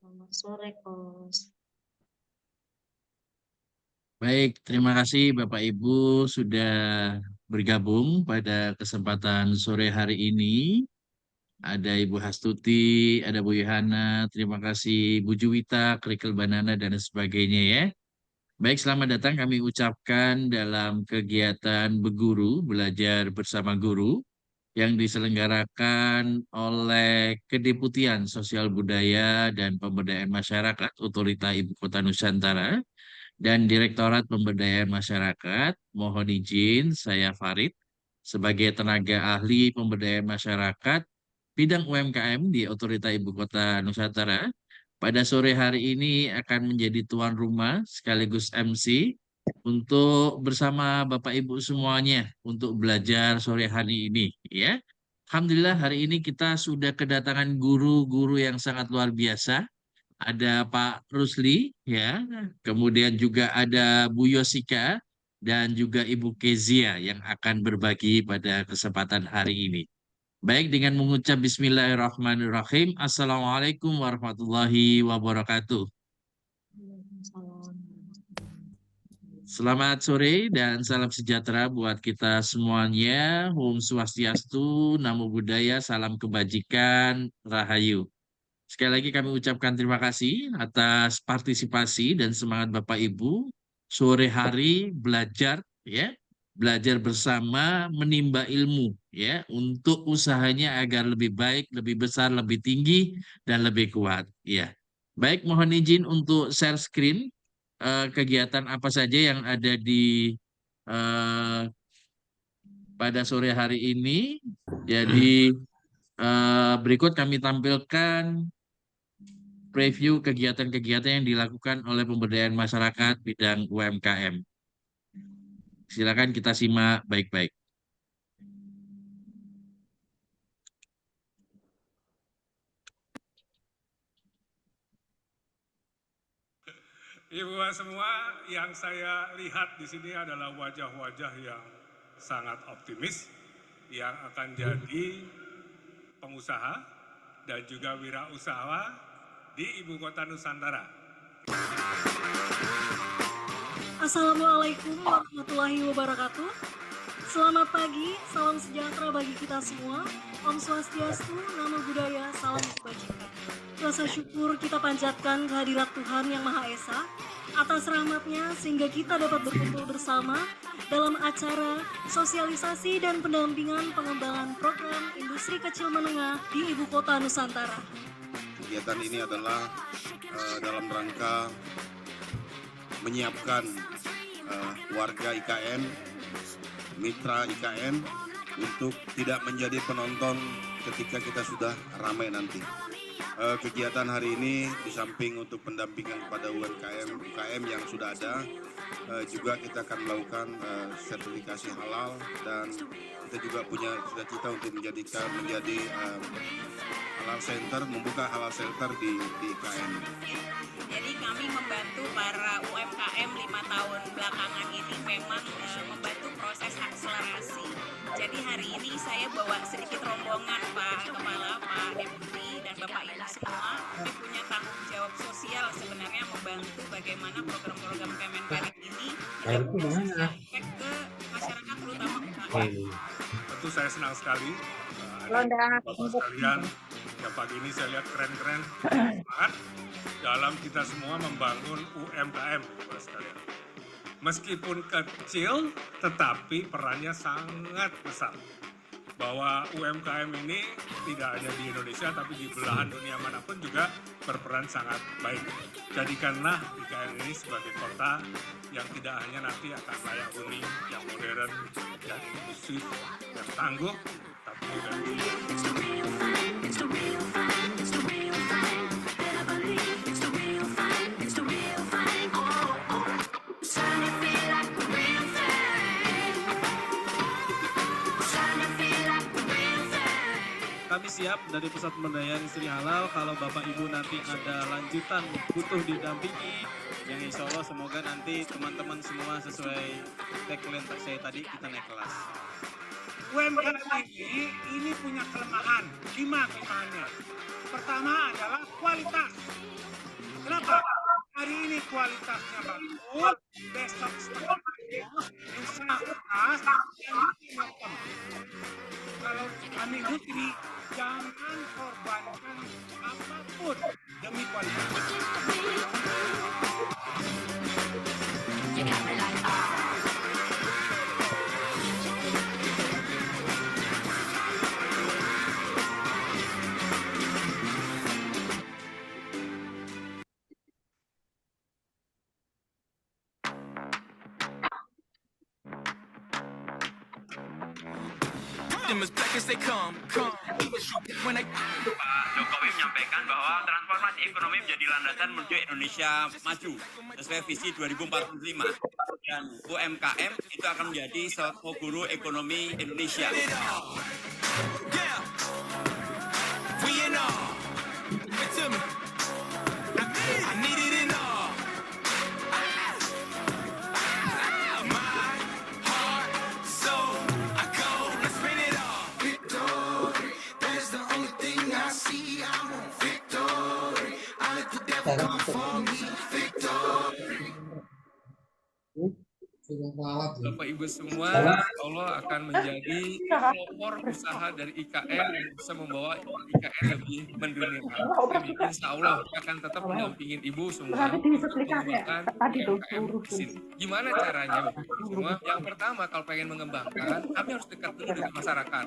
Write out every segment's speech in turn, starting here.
Selamat sore, Kos. Baik, terima kasih Bapak Ibu sudah bergabung pada kesempatan sore hari ini. Ada Ibu Hastuti, ada Bu Yohana, terima kasih Bu Juwita, Kerikil Banana, dan sebagainya ya. Baik, selamat datang kami ucapkan dalam kegiatan Beguru, Belajar Bersama Guru, yang diselenggarakan oleh Kedeputian Sosial Budaya dan Pemberdayaan Masyarakat Otorita Ibu Kota Nusantara dan Direktorat Pemberdayaan Masyarakat. Mohon izin saya Farid sebagai tenaga ahli pemberdayaan masyarakat bidang UMKM di Otorita Ibu Kota Nusantara. Pada sore hari ini akan menjadi tuan rumah sekaligus MC untuk bersama Bapak Ibu semuanya untuk belajar sore hari ini ya. Alhamdulillah hari ini kita sudah kedatangan guru-guru yang sangat luar biasa. Ada Pak Rusli ya, kemudian juga ada Bu Yosika dan juga Ibu Kezia yang akan berbagi pada kesempatan hari ini. Baik, dengan mengucap Bismillahirrahmanirrahim. Assalamualaikum warahmatullahi wabarakatuh. Selamat sore dan salam sejahtera buat kita semuanya. Om Swastiastu, Namo Buddhaya, salam kebajikan, Rahayu. Sekali lagi kami ucapkan terima kasih atas partisipasi dan semangat Bapak Ibu. Sore hari belajar ya, belajar bersama menimba ilmu ya untuk usahanya agar lebih baik, lebih besar, lebih tinggi dan lebih kuat ya. Baik, mohon izin untuk share screen kegiatan apa saja yang ada di eh, pada sore hari ini. Jadi berikut kami tampilkan preview kegiatan-kegiatan yang dilakukan oleh pemberdayaan masyarakat bidang UMKM. Silakan kita simak baik-baik. Ibu semua, yang saya lihat di sini adalah wajah-wajah yang sangat optimis yang akan jadi pengusaha dan juga wirausaha di Ibu Kota Nusantara. Assalamualaikum warahmatullahi wabarakatuh. Selamat pagi, salam sejahtera bagi kita semua. Om Swastiastu, Namo Buddhaya, salam kebajikan. Rasa syukur kita panjatkan kehadirat Tuhan Yang Maha Esa atas rahmatnya sehingga kita dapat berkumpul bersama dalam acara sosialisasi dan pendampingan pengembangan program industri kecil menengah di Ibu Kota Nusantara. Kegiatan ini adalah dalam rangka menyiapkan warga IKN, mitra IKN untuk tidak menjadi penonton ketika kita sudah ramai nanti. Kegiatan hari ini di samping untuk pendampingan kepada UKM yang sudah ada, juga kita akan melakukan sertifikasi halal dan kita juga punya cita-cita untuk menjadi halal center, membuka halal center di IKN. Jadi kami membantu para UMKM 5 tahun belakangan ini memang membantu proses akselerasi. Jadi hari ini saya bawa sedikit rombongan Pak Kepala, Pak Deputi, dan Bapak Ibu semua. Kami punya tanggung jawab sosial sebenarnya membantu bagaimana program-program Kemenparekraf ini efek ke masyarakat terutama UMKM. Tentu saya senang sekali. Bapak sekalian, yang pagi ini saya lihat keren-keren, semangat dalam kita semua membangun UMKM, Bapak sekalian. Meskipun kecil, tetapi perannya sangat besar. Bahwa UMKM ini tidak hanya di Indonesia, tapi di belahan dunia manapun juga berperan sangat baik. Jadikanlah IKN ini sebagai kota yang tidak hanya nanti akan layak huni, yang modern, yang inklusif, yang tangguh, tapi juga kami siap dari Pusat Pemberdayaan Industri Halal kalau Bapak Ibu nanti ada lanjutan butuh didampingi, yang insya Allah semoga nanti teman-teman semua sesuai tagline saya tadi kita naik kelas. UMKM ini punya kelemahan. 5 kelemahannya. Pertama adalah kualitas. Kenapa? Hari ini kualitasnya bagus, besok setengah bagus, lusa keras, yang macam. Kalau kami industri, jangan korbankan apapun demi kualitas. Pak Jokowi menyampaikan bahwa transformasi ekonomi menjadi landasan menuju Indonesia maju sesuai visi 2045 dan UMKM itu akan menjadi suatu guru ekonomi Indonesia. Bapak Ibu semua, Allah akan menjadi pelopor usaha dari IKN yang bisa membawa IKN lebih mendunia. Insya Allah akan tetap mendampingin Ibu semua untuk mengembangkan UMKM di sini. Gimana caranya Bapak Ibu semua? Yang pertama, kalau pengen mengembangkan, kami harus dekat dulu dengan masyarakat.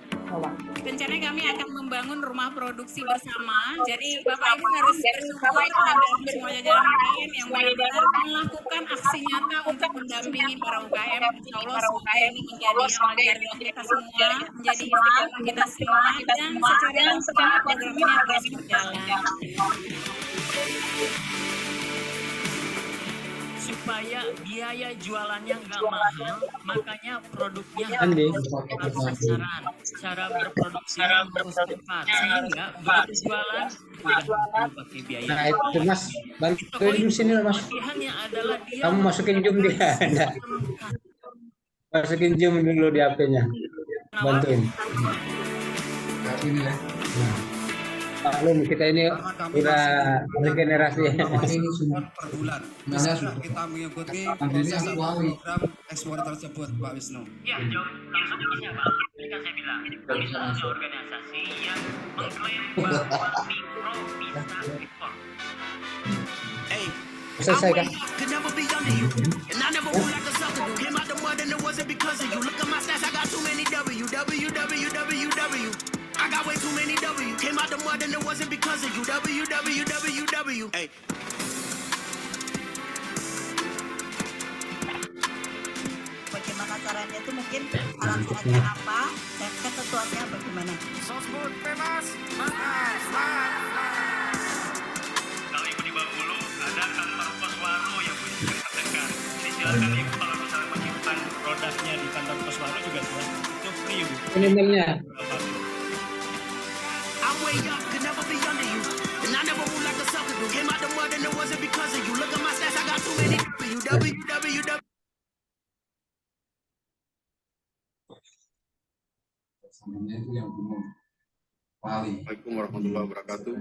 Rencananya kami akan membangun rumah produksi bersama. Jadi Bapak Ibu harus bersyukur terhadap semua jajaran UKM yang benar-benar melakukan aksi nyata untuk mendampingi para UKM. Insya Allah semoga ini menjadi amal kita semua, menjadi istiqomah kita semua, dan secara program ini terus berjalan. Supaya biaya jualannya nggak mahal, makanya produknya harus tepat sasaran, cara berproduksi harus tepat, sehingga begitu jualan udah perlu pakai biaya. Nah itu Mas, bantuin sini lah Mas. Pilihannya adalah dia Kamu masukin Zoom dia, masukin Zoom dulu di HP-nya, bantuin. Ini ya. Maklum kita ini Karena kami udah masih regenerasi. ini support per bulan. Bisa nggak kita mengikuti proses atau program ekspor tersebut, Pak Wisnu? Ya, jauh langsung bisa Pak. Tadi kan saya bilang, kami sudah punya organisasi yang mengklaim bahwa mikro bisa ekspor. Selesai kan? Could never be under you. And I never would like a sucker do. Came out the mud and it wasn't because of you. Look at my stats, I got too many W. I got way too many W. Came out the mud and it wasn't because of you. W. Hey. Bagaimana caranya itu mungkin syarat-syaratnya apa dan ketentuannya bagaimana. Sosbud bebas. Kalau Ibu di Bengkulu ada kantor pos Waru yang bisa terdekat. Jadi silakan Ibu kalau misalnya menyimpan produknya di kantor pos Waru juga silakan. Itu free Ibu. Minimalnya. I'm way up, could never be under you. And I never would like a sucker do. Came out the mud and it wasn't because of you. Look at my stats, I got too many W. Assalamualaikum warahmatullahi wabarakatuh.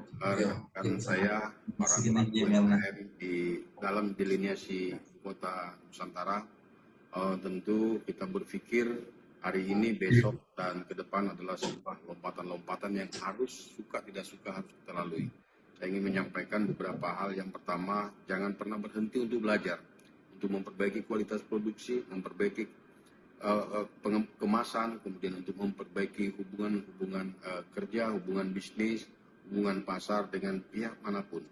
Rekan saya para pelaku UMKM di dalam delineasi kota Nusantara, tentu kita berpikir hari ini, besok, dan ke depan adalah sebuah lompatan-lompatan yang harus suka tidak suka harus kita lalui. Saya ingin menyampaikan beberapa hal. Yang pertama, jangan pernah berhenti untuk belajar, untuk memperbaiki kualitas produksi, memperbaiki kemasan, kemudian untuk memperbaiki hubungan kerja, hubungan bisnis, hubungan pasar dengan pihak manapun.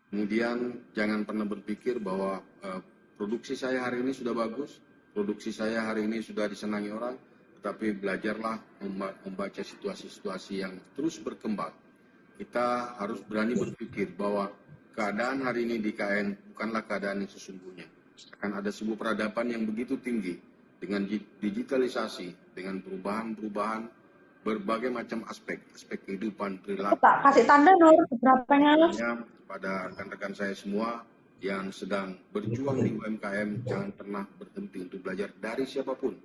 Kemudian jangan pernah berpikir bahwa produksi saya hari ini sudah bagus, produksi saya hari ini sudah disenangi orang, tetapi belajarlah membaca situasi-situasi yang terus berkembang. Kita harus berani berpikir bahwa keadaan hari ini di KN bukanlah keadaan yang sesungguhnya. Akan ada sebuah peradaban yang begitu tinggi, dengan digitalisasi, dengan perubahan-perubahan berbagai macam aspek kehidupan, perilaku. Tak kasih tanda Nur, berapanya? Pada rekan-rekan saya semua yang sedang berjuang di UMKM, jangan pernah berhenti untuk belajar dari siapapun.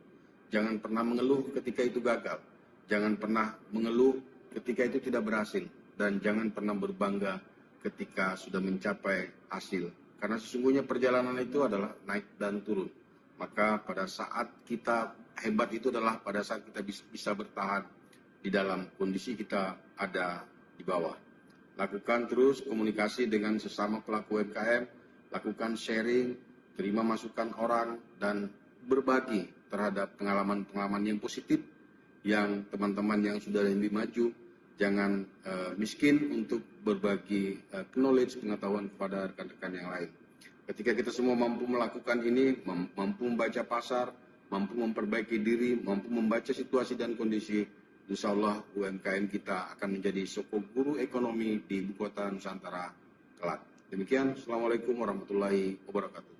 Jangan pernah mengeluh ketika itu gagal. Jangan pernah mengeluh ketika itu tidak berhasil. Dan jangan pernah berbangga ketika sudah mencapai hasil. Karena sesungguhnya perjalanan itu adalah naik dan turun. Maka pada saat kita hebat itu adalah pada saat kita bisa bertahan di dalam kondisi kita ada di bawah. Lakukan terus komunikasi dengan sesama pelaku UMKM, lakukan sharing, terima masukan orang, dan berbagi terhadap pengalaman-pengalaman yang positif yang teman-teman yang sudah lebih maju. Jangan miskin untuk berbagi knowledge, pengetahuan kepada rekan-rekan yang lain. Ketika kita semua mampu melakukan ini, mampu membaca pasar, mampu memperbaiki diri, mampu membaca situasi dan kondisi, insya Allah UMKM kita akan menjadi sokong guru ekonomi di ibu kota Nusantara kelak. Demikian, Assalamualaikum warahmatullahi wabarakatuh.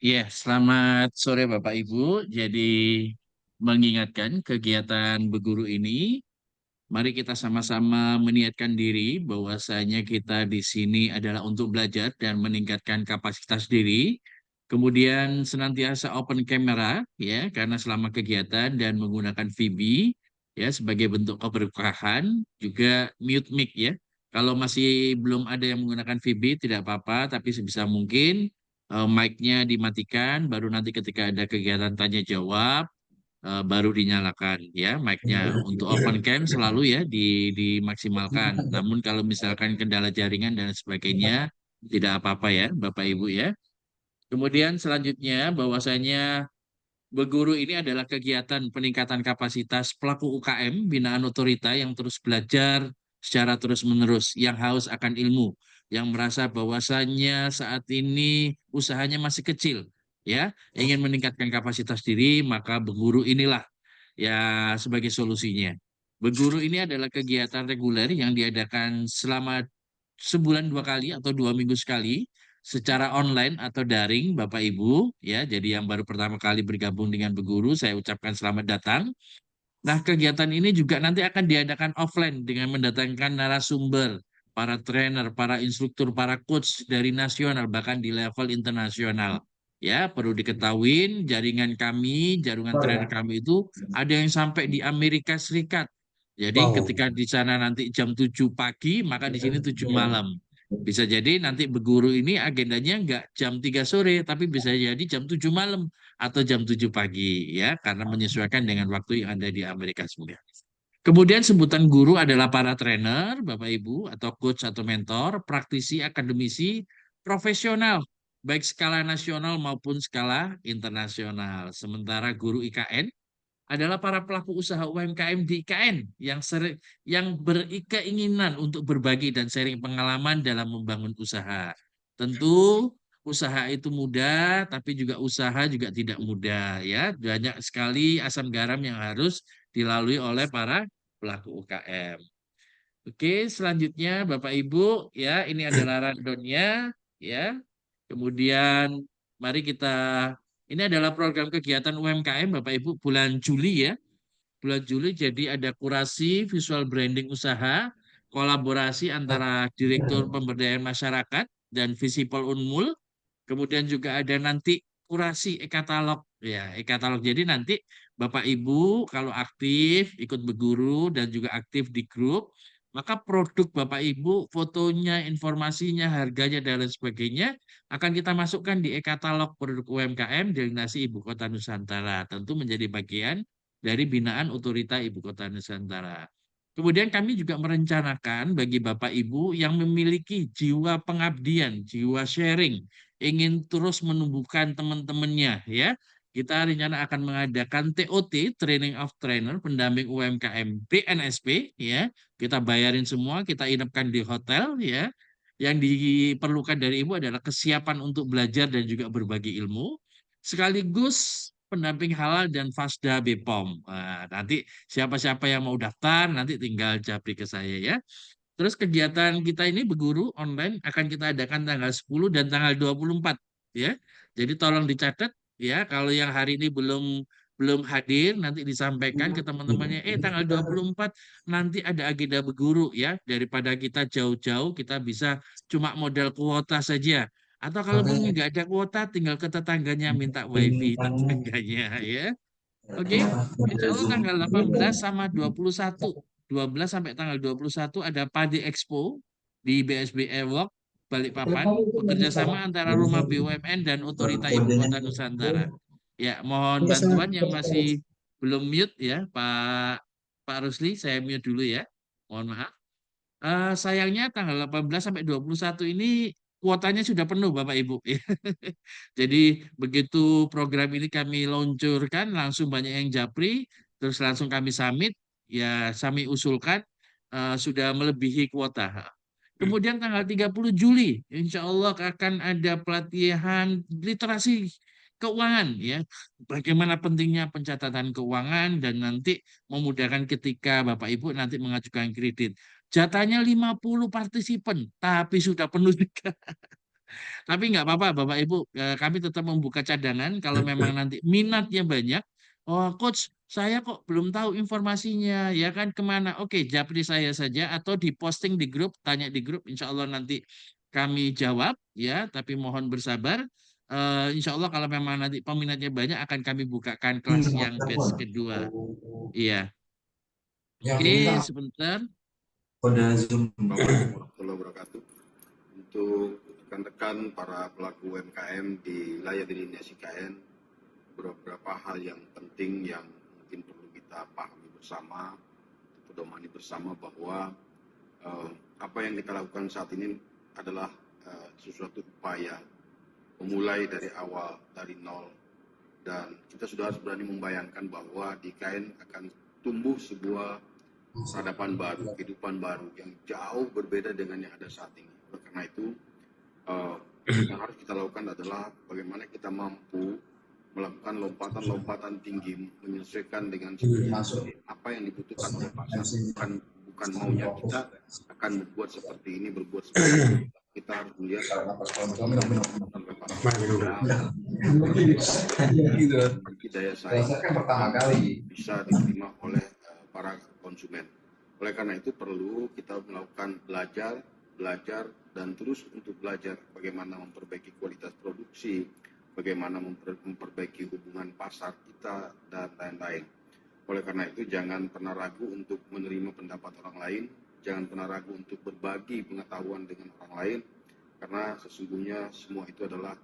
Ya, selamat sore Bapak Ibu. Jadi mengingatkan kegiatan berguru ini, mari kita sama-sama meniatkan diri bahwasanya kita di sini adalah untuk belajar dan meningkatkan kapasitas diri. Kemudian senantiasa open camera ya, karena selama kegiatan dan menggunakan VB ya sebagai bentuk keberkahan, juga mute mic ya. Kalau masih belum ada yang menggunakan VB tidak apa-apa, tapi sebisa mungkin mic-nya dimatikan, baru nanti ketika ada kegiatan tanya jawab baru dinyalakan ya mic-nya. Untuk open cam selalu ya dimaksimalkan. Namun kalau misalkan kendala jaringan dan sebagainya tidak apa-apa ya Bapak Ibu ya. Kemudian selanjutnya bahwasanya berguru ini adalah kegiatan peningkatan kapasitas pelaku UKM binaan otorita yang terus belajar secara terus-menerus, yang haus akan ilmu, yang merasa bahwasannya saat ini usahanya masih kecil, ya, ingin meningkatkan kapasitas diri, maka berguru inilah ya sebagai solusinya. Berguru ini adalah kegiatan reguler yang diadakan selama sebulan 2 kali atau 2 minggu sekali secara online atau daring, Bapak Ibu, ya. Jadi yang baru pertama kali bergabung dengan berguru, saya ucapkan selamat datang. Nah, kegiatan ini juga nanti akan diadakan offline dengan mendatangkan narasumber para trainer, para instruktur, para coach dari nasional, bahkan di level internasional. Ya, perlu diketahui jaringan kami, jaringan trainer kami itu ada yang sampai di Amerika Serikat. Jadi ketika di sana nanti jam 7 pagi, maka di sini 7 malam. Bisa jadi nanti berguru ini agendanya nggak jam 3 sore, tapi bisa jadi jam 7 malam atau jam 7 pagi, ya, karena menyesuaikan dengan waktu yang ada di Amerika Serikat. Kemudian sebutan guru adalah para trainer, Bapak Ibu, atau coach atau mentor, praktisi, akademisi, profesional, baik skala nasional maupun skala internasional. Sementara guru IKN adalah para pelaku usaha UMKM di IKN yang berkeinginan untuk berbagi dan sharing pengalaman dalam membangun usaha. Tentu usaha itu mudah, tapi juga usaha juga tidak mudah, ya. Banyak sekali asam garam yang harus dilalui oleh para pelaku UKM. Oke, selanjutnya Bapak Ibu, ya, ini adalah rundown-nya, ya. Kemudian mari ini adalah program kegiatan UMKM Bapak Ibu bulan Juli, ya. Bulan Juli jadi ada kurasi visual branding usaha, kolaborasi antara Direktur Pemberdayaan Masyarakat dan Visipol Unmul. Kemudian juga ada nanti kurasi e-katalog, ya, e-katalog. Jadi nanti Bapak Ibu kalau aktif ikut berguru dan juga aktif di grup, maka produk Bapak Ibu, fotonya, informasinya, harganya dan lain sebagainya akan kita masukkan di e-katalog produk UMKM Destinasi Ibu Kota Nusantara. Tentu menjadi bagian dari binaan Otorita Ibu Kota Nusantara. Kemudian kami juga merencanakan bagi Bapak Ibu yang memiliki jiwa pengabdian, jiwa sharing, ingin terus menumbuhkan teman-temannya, ya. Kita rencana akan mengadakan TOT, Training of Trainer, pendamping UMKM BNSP, ya. Kita bayarin semua, kita inapkan di hotel, ya. Yang diperlukan dari Ibu adalah kesiapan untuk belajar dan juga berbagi ilmu, sekaligus pendamping halal dan Fasda BPOM. Nah, nanti siapa-siapa yang mau daftar, nanti tinggal japri ke saya, ya. Terus kegiatan kita ini berguru online akan kita adakan tanggal 10 dan tanggal 24, ya. Jadi tolong dicatat, ya, kalau yang hari ini belum hadir nanti disampaikan ke teman-temannya, tanggal 24 nanti ada agenda berguru, ya. Daripada kita jauh-jauh, kita bisa cuma modal kuota saja. Atau kalau mungkin nggak ada kuota, tinggal ke tetangganya minta wifi tetangganya, ya. Oke, insya Allah tanggal 18 sama 21. 12 sampai tanggal 21 ada Padi Expo di BSB Ewok, Balikpapan, bekerjasama antara Rumah BUMN dan Otorita Ibu Kota Nusantara. Ya, mohon bantuan yang masih belum mute, ya, Pak Rusli, saya mute dulu, ya. Mohon maaf. Sayangnya tanggal 18 sampai 21 ini kuotanya sudah penuh Bapak Ibu. Jadi begitu program ini kami luncurkan langsung banyak yang japri, terus langsung kami submit, ya kami usulkan sudah melebihi kuota. Kemudian tanggal 30 Juli insya Allah akan ada pelatihan literasi keuangan, ya. Bagaimana pentingnya pencatatan keuangan dan nanti memudahkan ketika Bapak Ibu nanti mengajukan kredit. Jatahnya 50 partisipan, tapi sudah penuh juga. Tapi nggak apa-apa Bapak Ibu, kami tetap membuka cadangan kalau memang nanti minatnya banyak. Oh coach, saya kok belum tahu informasinya, ya kan, kemana? Oke, japri saya saja atau diposting di grup, tanya di grup, insya Allah nanti kami jawab, ya. Tapi mohon bersabar. Insya Allah kalau memang nanti peminatnya banyak akan kami bukakan kelas yang batch kedua. Iya. Oke, sebentar. Pada Zoom. Assalamualaikum warahmatullahi wabarakatuh. Untuk rekan-rekan para pelaku UMKM di wilayah Destinasi IKN, beberapa hal yang penting yang mungkin perlu kita pahami bersama, pedomani bersama bahwa apa yang kita lakukan saat ini adalah sesuatu upaya memulai dari awal, dari nol, dan kita sudah harus berani membayangkan bahwa di IKN akan tumbuh sebuah peradaban baru, kehidupan baru yang jauh berbeda dengan yang ada saat ini. Karena itu yang harus kita lakukan adalah bagaimana kita mampu melakukan lompatan-lompatan tinggi menyesuaikan dengan apa yang dibutuhkan oleh pasar. Bukan maunya kita akan berbuat seperti ini, berbuat seperti ini. Kita harus melihat daya saing bisa diterima oleh para konsumen. Oleh karena itu perlu kita melakukan belajar belajar dan terus untuk belajar bagaimana memperbaiki kualitas produksi, bagaimana memperbaiki hubungan pasar kita, dan lain-lain. Oleh karena itu, jangan pernah ragu untuk menerima pendapat orang lain, jangan pernah ragu untuk berbagi pengetahuan dengan orang lain, karena sesungguhnya semua itu adalah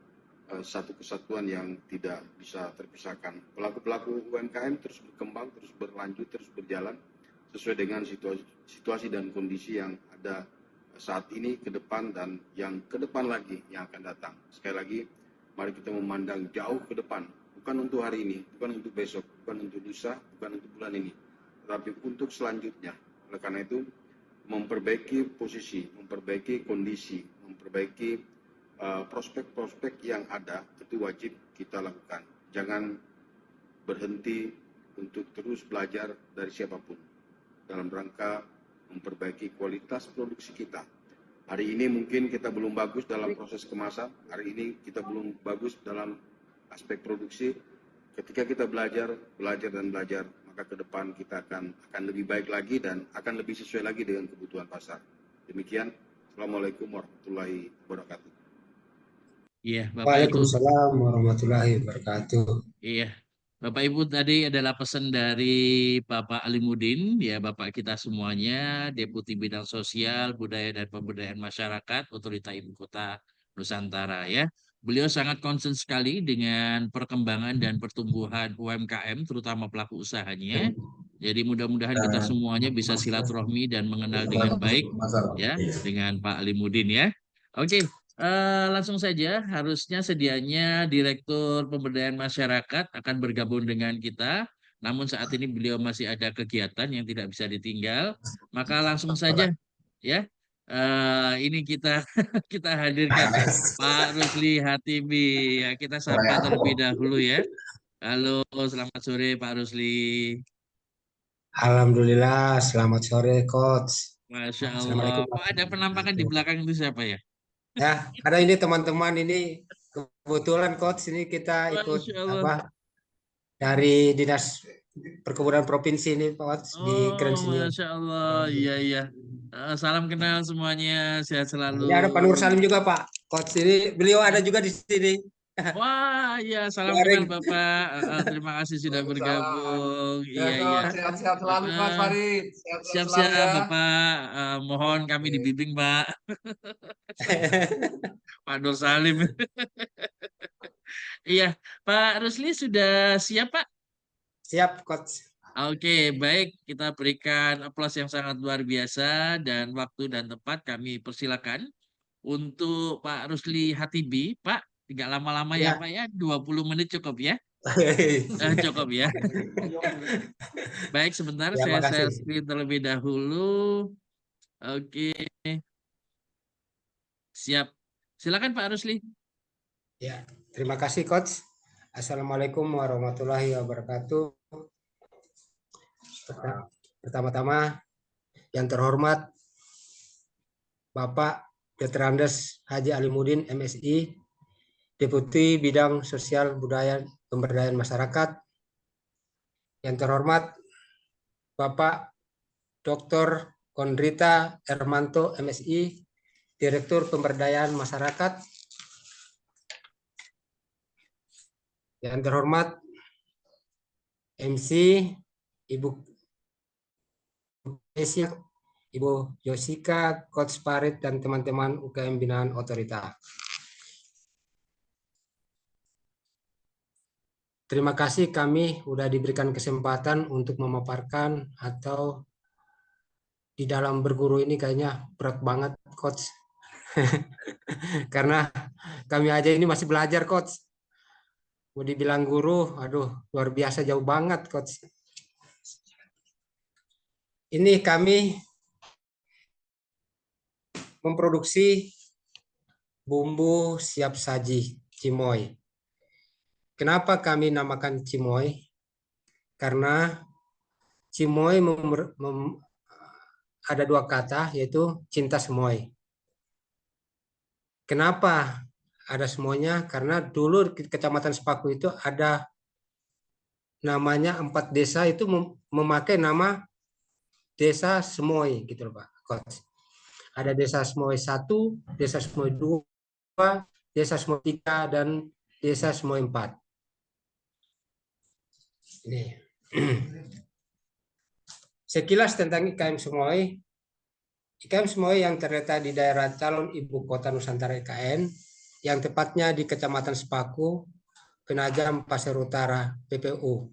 satu kesatuan yang tidak bisa terpisahkan. Pelaku-pelaku UMKM terus berkembang, terus berlanjut, terus berjalan sesuai dengan situasi dan kondisi yang ada saat ini, ke depan, dan yang ke depan lagi yang akan datang. Sekali lagi, mari kita memandang jauh ke depan, bukan untuk hari ini, bukan untuk besok, bukan untuk lusa, bukan untuk bulan ini, tetapi untuk selanjutnya. Oleh karena itu, memperbaiki posisi, memperbaiki kondisi, memperbaiki prospek-prospek yang ada, itu wajib kita lakukan. Jangan berhenti untuk terus belajar dari siapapun dalam rangka memperbaiki kualitas produksi kita. Hari ini mungkin kita belum bagus dalam proses kemasan, hari ini kita belum bagus dalam aspek produksi. Ketika kita belajar, maka ke depan kita akan lebih baik lagi dan akan lebih sesuai lagi dengan kebutuhan pasar. Demikian, Assalamualaikum warahmatullahi wabarakatuh. Iya, Bapak Ibu. Waalaikumsalam warahmatullahi wabarakatuh. Iya, Bapak Ibu, tadi adalah pesan dari Bapak Alimuddin, ya Bapak kita semuanya, Deputi Bidang Sosial, Budaya dan Pemberdayaan Masyarakat, Otorita Ibu Kota Nusantara ya. Beliau sangat concern sekali dengan perkembangan dan pertumbuhan UMKM, terutama pelaku usahanya. Jadi mudah-mudahan kita semuanya bisa silaturahmi dan mengenal dengan baik ya dengan Pak Alimuddin ya. Oke. Langsung saja, harusnya sedianya Direktur Pemberdayaan Masyarakat akan bergabung dengan kita. Namun saat ini beliau masih ada kegiatan yang tidak bisa ditinggal. Maka langsung saja ya. Ini kita kita hadirkan Pak Rusli Hatibi. Ya, kita sapa terlebih dahulu ya. Halo, selamat sore Pak Rusli. Alhamdulillah, selamat sore Coach. Masya Allah. Kok ada penampakan di belakang itu siapa ya? Ya, ada ini teman-teman ini kebetulan Coach, ini kita ikut apa dari Dinas Perkebunan Provinsi ini Coach di Keren Sini. Masya Allah, iya. Salam kenal semuanya, sehat selalu. Ini ada Pak Nur Salim juga Pak Coach, ini beliau ada juga di sini. Wah, iya, salam kenal Bapak. Terima kasih sudah bergabung. Iya. Sehat-sehat selalu Mas Farid. Siap-siap Bapak. Mohon kami dibimbing Pak. Pak Nur Salim. Iya, Pak Rusli sudah siap Pak? Siap Coach. Oke, baik. Kita berikan aplaus yang sangat luar biasa dan waktu dan tempat kami persilakan untuk Pak Rusli Hatibi. Pak, tidak lama-lama ya Pak ya, 20 menit cukup ya? Cukup ya. Baik, sebentar Ya, saya makasih. share screen terlebih dahulu. Oke. Siap. Silakan Pak Rusli. Ya, terima kasih Coach. Assalamualaikum warahmatullahi wabarakatuh. Pertama-tama yang terhormat Bapak Dr. Andes Haji Alimuddin MSI, Deputi Bidang Sosial Budaya Pemberdayaan Masyarakat. Yang terhormat Bapak Dr. Kondrita Hermanto MSI, Direktur Pemberdayaan Masyarakat. Yang terhormat MC Ibu Ibu Yosika, Coach Farid, dan teman-teman UKM binaan Otorita. Terima kasih kami sudah diberikan kesempatan untuk memaparkan, atau di dalam berguru ini kayaknya berat banget Coach. Karena kami aja ini masih belajar Coach. Mau dibilang guru, aduh luar biasa jauh banget Coach. Ini kami memproduksi bumbu siap saji cimoy. Kenapa kami namakan cimoy? Karena cimoy ada dua kata, yaitu cinta semoy. Kenapa ada semuanya? Karena dulu di Kecamatan Sepaku itu ada namanya 4 desa itu memakai nama Desa Semoy gitu loh Pak Coach. Ada Desa Semoy 1, Desa Semoy 2, Desa Semoy 3, dan Desa Semoy 4. Ini. Sekilas tentang IKM Semoy. IKM Semoy yang terletak di daerah calon ibu kota Nusantara IKN, yang tepatnya di Kecamatan Sepaku, Penajam Pasir Utara, PPU.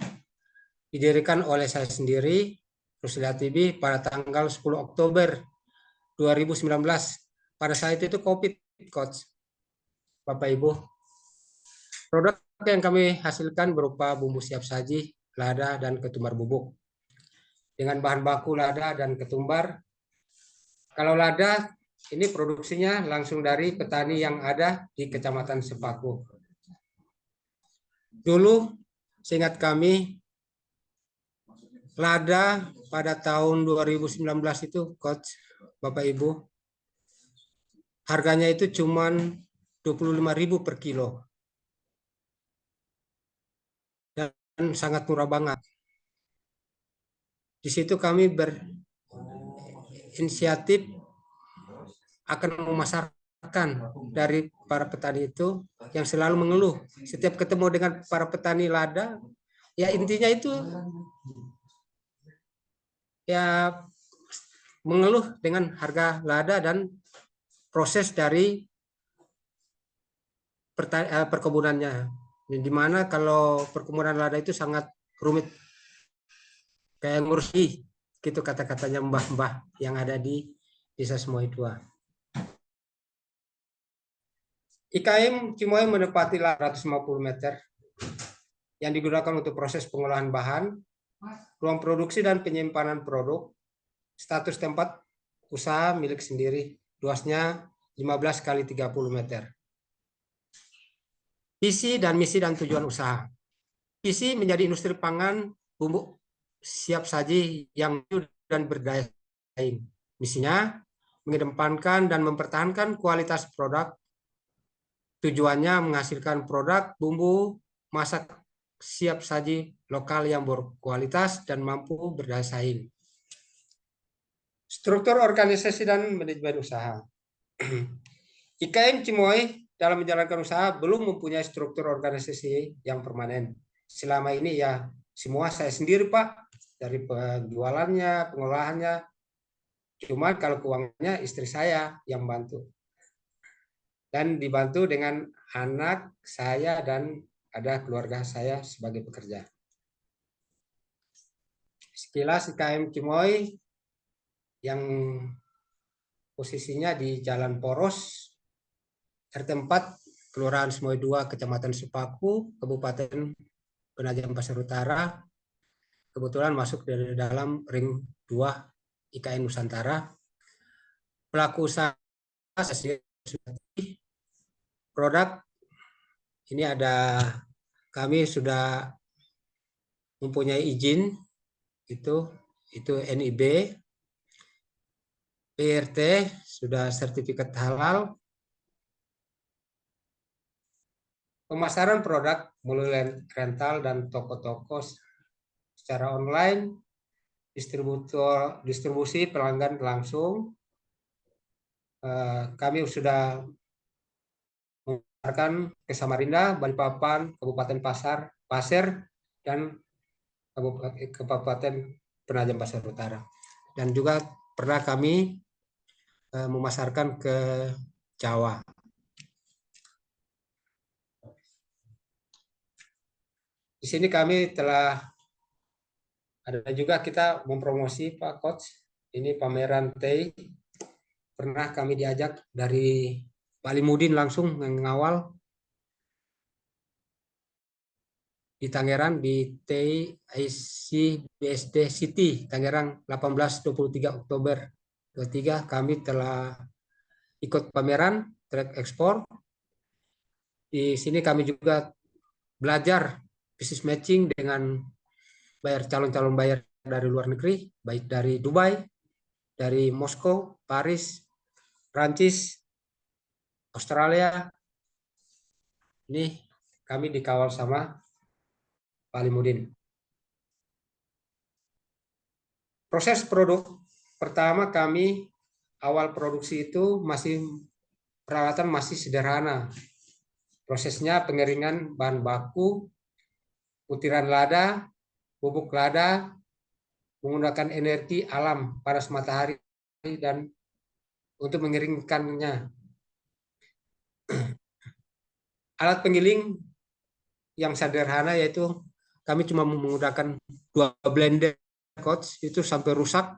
Didirikan oleh saya sendiri, Rusli Hatibi, pada tanggal 10 Oktober 2019. Pada saat itu COVID, Coach. Bapak Ibu. Produk yang kami hasilkan berupa bumbu siap saji, lada, dan ketumbar bubuk. Dengan bahan baku lada dan ketumbar. Kalau lada, ini produksinya langsung dari petani yang ada di Kecamatan Sepaku. Dulu, seingat kami, lada pada tahun 2019 itu, Coach, Bapak Ibu, harganya itu cuma 25.000 per kilo. Dan sangat murah banget. Di situ kami berinisiatif akan memasarkan dari para petani itu yang selalu mengeluh. Setiap ketemu dengan para petani lada, ya intinya itu ya mengeluh dengan harga lada dan proses dari perkebunannya. Di mana kalau perkebunan lada itu sangat rumit, kayak ngurus gitu kata-katanya mbah-mbah yang ada di Desa Semoy 2. IKM Cimoy menempati 150 meter yang digunakan untuk proses pengolahan bahan, ruang produksi dan penyimpanan produk, status tempat usaha milik sendiri, luasnya 15 kali 30 meter. Visi dan misi dan tujuan usaha. Visi menjadi industri pangan bumbu siap saji yang dan berdaya saing. Misinya mengedepankan dan mempertahankan kualitas produk. Tujuannya menghasilkan produk bumbu masak siap saji lokal yang berkualitas dan mampu berdaya saing. Struktur organisasi dan manajemen usaha. IKM Cimoy dalam menjalankan usaha belum mempunyai struktur organisasi yang permanen. Selama ini ya semua saya sendiri, Pak, dari penjualannya, pengolahannya. Cuma kalau keuangannya istri saya yang bantu. Dan dibantu dengan anak saya dan ada keluarga saya sebagai pekerja. Sekilas IKM Cimoy yang posisinya di Jalan Poros, RT 4, Kelurahan Semoy 2, Kecamatan Sepaku, Kabupaten Penajam Pasir Utara, kebetulan masuk dari dalam ring 2 IKN Nusantara. Pelaku usaha produk ini ada, kami sudah mempunyai izin itu NIB, PRT sudah sertifikat halal. Pemasaran produk melalui rental dan toko-toko secara online, distribusi pelanggan langsung. Kami sudah mengeluarkan ke Samarinda, Balikpapan, Kabupaten Pasir, dan Kabupaten Penajam Pasir Utara. Dan juga pernah kami memasarkan ke Jawa. Di sini kami telah ada juga kita mempromosi, Pak Coach, ini pameran TEI. Pernah kami diajak dari Pak Limudin langsung mengawal di Tangerang di TEI BSD City Tangerang 18-23 Oktober 23 kami telah ikut pameran trade export. Di sini kami juga belajar business matching dengan calon-calon buyer dari luar negeri, baik dari Dubai, dari Moskow, Paris, Prancis, Australia. Ini kami dikawal sama Pak Limudin. Proses produk pertama kami awal produksi itu peralatan masih sederhana. Prosesnya pengeringan bahan baku, butiran lada, bubuk lada, menggunakan energi alam panas matahari dan untuk mengeringkannya. Alat penggiling yang sederhana yaitu kami cuma menggunakan 2 blender coach itu sampai rusak,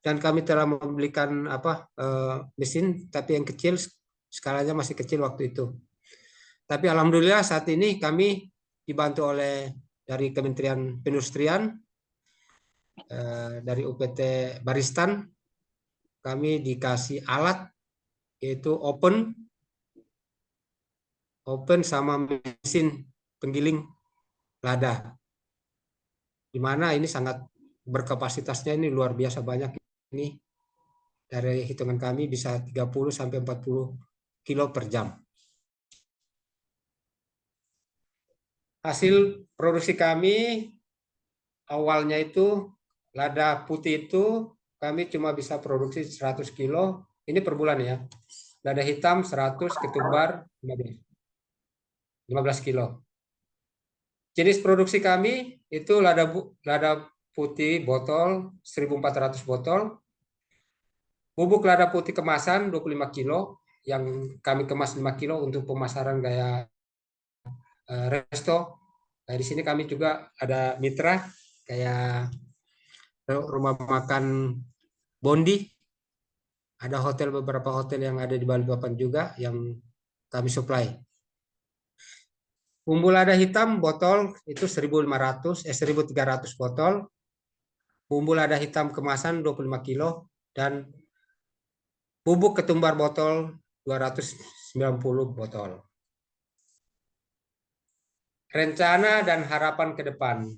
dan kami telah membelikan mesin tapi yang kecil, skalanya masih kecil waktu itu. Tapi alhamdulillah saat ini kami dibantu oleh dari Kementerian Perindustrian, dari UPT Baristan, kami dikasih alat yaitu open sama mesin penggiling lada, di mana ini sangat berkapasitasnya ini luar biasa banyak. Ini dari hitungan kami bisa 30 sampai 40 kilo per jam. Hasil produksi kami awalnya itu lada putih itu kami cuma bisa produksi 100 kilo, ini per bulan ya. Lada hitam 100, ketumbar 15 kilo. Jenis produksi kami itu lada putih botol 1.400 botol, bubuk lada putih kemasan 25 kilo, yang kami kemas 5 kilo untuk pemasaran gaya resto. Nah, di sini kami juga ada mitra kayak rumah makan Bondi, ada beberapa hotel yang ada di Balikpapan juga yang kami supply. Bumbu lada hitam botol itu 1.300 botol, bumbu lada hitam kemasan 25 kilo, dan bubuk ketumbar botol 290 botol. Rencana dan harapan ke depan.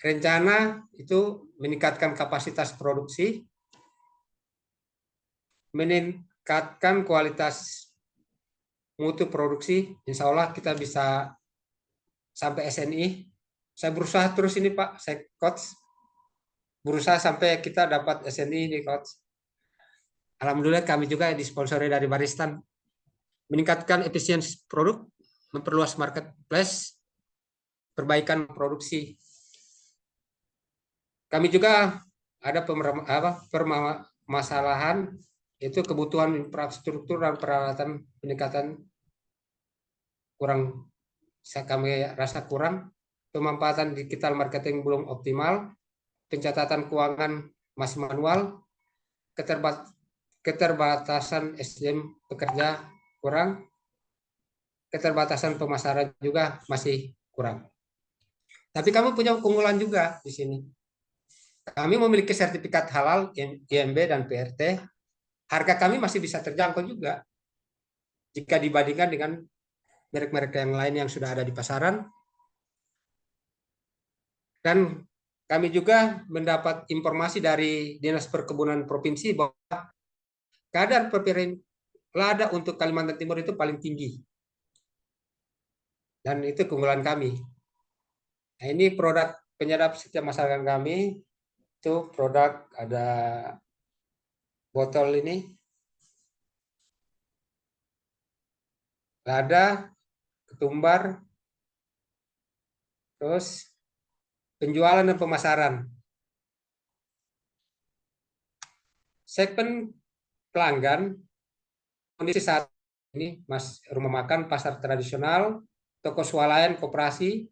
Rencana itu meningkatkan kapasitas produksi, meningkatkan kualitas mutu produksi. Insya Allah kita bisa sampai SNI. Saya berusaha terus ini Pak, saya coach. Berusaha sampai kita dapat SNI ini coach. Alhamdulillah kami juga disponsori dari Baristan. Meningkatkan efisiensi produk, memperluas marketplace, perbaikan produksi. Kami juga ada permasalahan, yaitu kebutuhan infrastruktur dan peralatan peningkatan kurang, kami rasa kurang, pemanfaatan digital marketing belum optimal, pencatatan keuangan masih manual, keterbatasan SDM pekerja kurang, keterbatasan pemasaran juga masih kurang. Tapi kami punya keunggulan juga di sini. Kami memiliki sertifikat halal IMB dan PRT. Harga kami masih bisa terjangkau juga jika dibandingkan dengan merek-merek yang lain yang sudah ada di pasaran. Dan kami juga mendapat informasi dari Dinas Perkebunan Provinsi bahwa kadar lada untuk Kalimantan Timur itu paling tinggi. Dan itu keunggulan kami. Nah, ini produk penyedap setiap masakan kami. Itu produk ada botol ini. Lada, ketumbar, terus penjualan dan pemasaran. Segmen pelanggan kondisi saat ini rumah makan, pasar tradisional, toko swalayan, koperasi,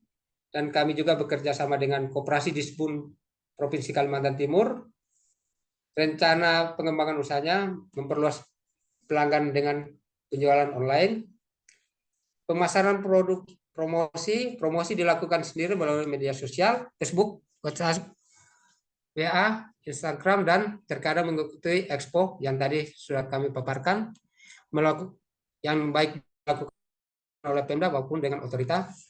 dan kami juga bekerja sama dengan koperasi Disbun Provinsi Kalimantan Timur. Rencana pengembangan usahanya memperluas pelanggan dengan penjualan online, pemasaran produk, promosi dilakukan sendiri melalui media sosial, Facebook, WhatsApp, WA, Instagram, dan terkadang mengikuti expo yang tadi sudah kami paparkan, yang baik dilakukan oleh Pemda maupun dengan otoritas.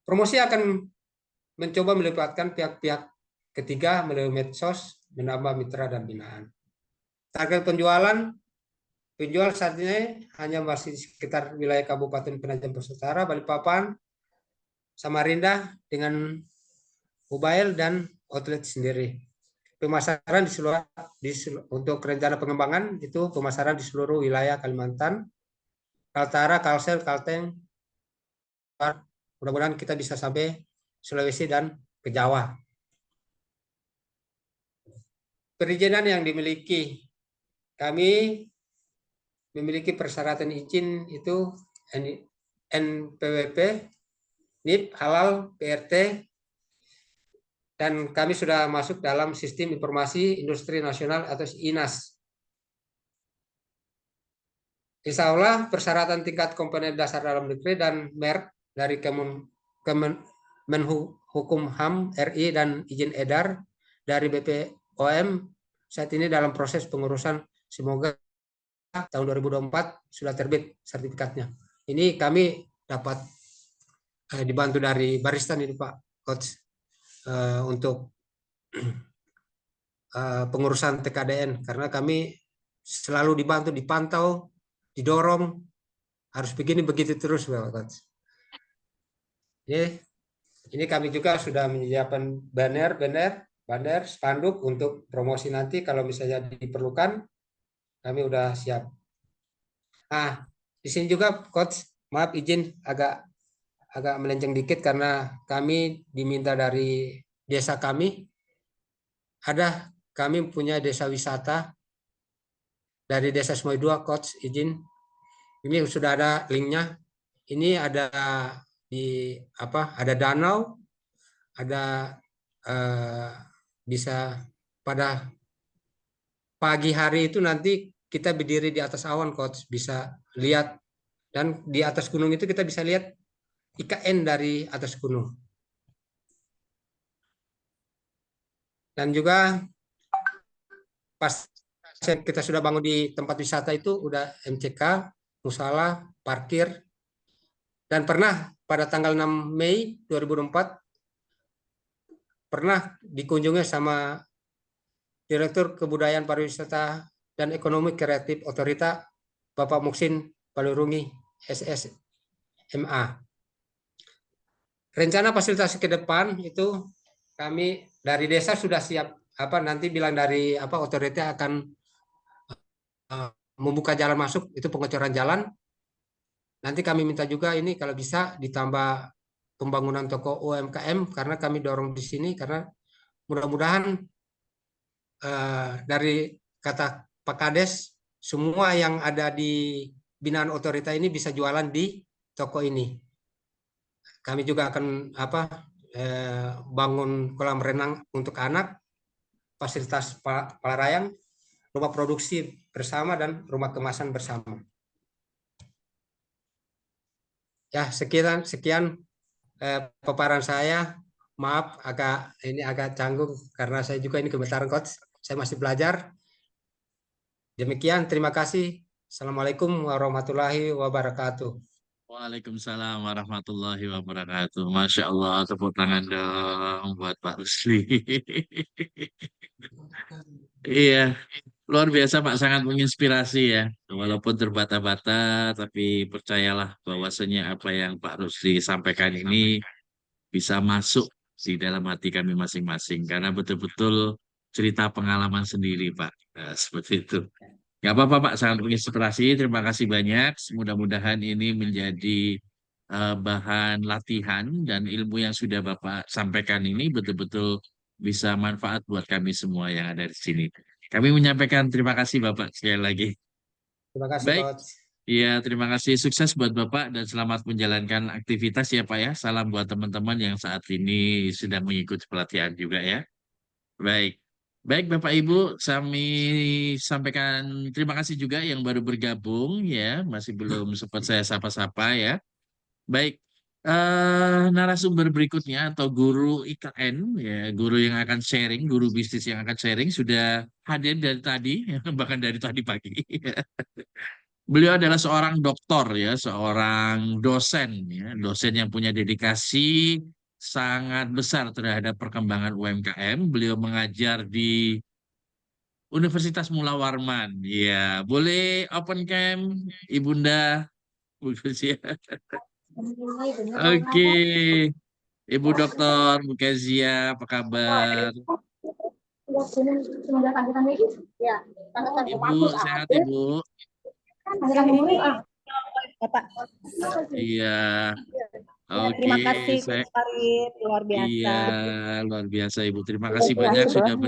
Promosi akan mencoba melibatkan pihak-pihak ketiga melalui medsos, menambah mitra dan binaan. Target penjual saat ini hanya masih di sekitar wilayah Kabupaten Penajam Pasir Utara, Balikpapan, Samarinda dengan mobile dan outlet sendiri. pemasaran untuk rencana pengembangan itu pemasaran di seluruh wilayah Kalimantan, Kaltara, Kalsel, Kalteng. Mudah-mudahan kita bisa sampai Sulawesi dan ke Jawa. Perizinan yang dimiliki, kami memiliki persyaratan izin itu NPWP, NIP, halal, PRT, dan kami sudah masuk dalam Sistem Informasi Industri Nasional atau INAS. Insya Allah persyaratan tingkat komponen dasar dalam negeri dan merek dari Kemenkumham RI dan izin edar dari BPOM saat ini dalam proses pengurusan, semoga tahun 2024 sudah terbit sertifikatnya. Ini kami dapat dibantu dari Baristan ini Pak Coach untuk pengurusan TKDN, karena kami selalu dibantu, dipantau, didorong, harus begini begitu terus Pak Coach. Ini kami juga sudah menyiapkan banner, spanduk untuk promosi nanti kalau misalnya diperlukan, kami udah siap. Di sini juga Coach, maaf izin agak melenceng dikit karena kami diminta dari desa kami, kami punya desa wisata dari Desa Semoy 2, Coach izin. Ini sudah ada linknya. Ini ada ada danau, ada bisa pada pagi hari itu nanti kita berdiri di atas awan Coach, bisa lihat, dan di atas gunung itu kita bisa lihat IKN dari atas gunung. Dan juga pas kita sudah bangun di tempat wisata itu udah MCK, musala, parkir, dan pernah pada tanggal 6 Mei 2024 pernah dikunjungi sama Direktur Kebudayaan Pariwisata dan Ekonomi Kreatif Otorita Bapak Muksin Palurungi SSMA. Rencana fasilitasi ke depan itu kami dari desa sudah siap, nanti bilang dari otorita akan membuka jalan masuk, itu pengecoran jalan. Nanti kami minta juga ini kalau bisa ditambah pembangunan toko UMKM, karena kami dorong di sini, karena mudah-mudahan dari kata Pak Kades, semua yang ada di binaan otorita ini bisa jualan di toko ini. Kami juga akan bangun kolam renang untuk anak, fasilitas Palarayang, rumah produksi bersama, dan rumah kemasan bersama. Ya, sekian paparan saya. Maaf agak canggung karena saya juga ini gemetaran Coach. Saya masih belajar. Demikian, terima kasih. Assalamualaikum warahmatullahi wabarakatuh. Waalaikumsalam warahmatullahi wabarakatuh. Masya Allah, tepuk tangan dong buat Pak Rusli. Iya, luar biasa Pak, sangat menginspirasi ya. Walaupun terbata-bata, tapi percayalah bahwasanya apa yang Pak Rusli sampaikan ini bisa masuk di dalam hati kami masing-masing. Karena betul-betul cerita pengalaman sendiri Pak. Nah, seperti itu. Gak apa-apa Pak, sangat menginspirasi. Terima kasih banyak. Mudah-mudahan ini menjadi bahan latihan, dan ilmu yang sudah Bapak sampaikan ini betul-betul bisa manfaat buat kami semua yang ada di sini. Kami menyampaikan terima kasih Bapak sekali lagi. Terima kasih Baik. Coach. Iya, terima kasih. Sukses buat Bapak dan selamat menjalankan aktivitas ya Pak ya. Salam buat teman-teman yang saat ini sedang mengikuti pelatihan juga ya. Baik. Baik Bapak Ibu, kami sampaikan terima kasih juga yang baru bergabung ya, masih belum sempat saya sapa-sapa ya. Baik, narasumber berikutnya atau guru IKN ya, guru yang akan sharing, guru bisnis yang akan sharing sudah hadir dari tadi, bahkan dari tadi pagi. Beliau adalah seorang doktor ya, seorang dosen ya, dosen yang punya dedikasi sangat besar terhadap perkembangan UMKM. Beliau mengajar di Universitas Mula Warman. Ya, boleh open cam, Ibunda. Oke, Ibu Dokter Mukezia, apa kabar? Ya. Ibu sehat Ibu? Bapak. Iya. Oke, Terima kasih saya Coach Farid, luar biasa. iya luar biasa Ibu. Terima kasih banyak sudah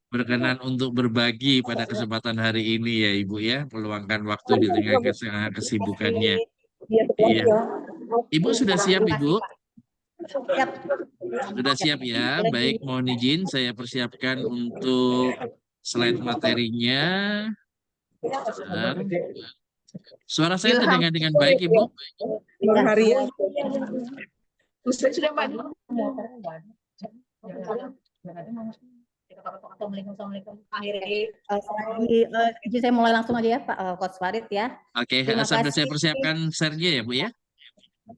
berkenan untuk berbagi pada kesempatan hari ini ya Ibu ya, meluangkan waktu di tengah kesibukannya. Iya. Ibu sudah siap Ibu? Siap. Sudah siap ya. Baik, mohon izin saya persiapkan untuk slide materinya. Bentar. Suara saya terdengar dengan baik Ibu? Harian. Sudah Mbak. Izin saya mulai langsung aja ya Pak Coach Farid ya. Oke, sambil saya persiapkan share-nya ya Bu ya.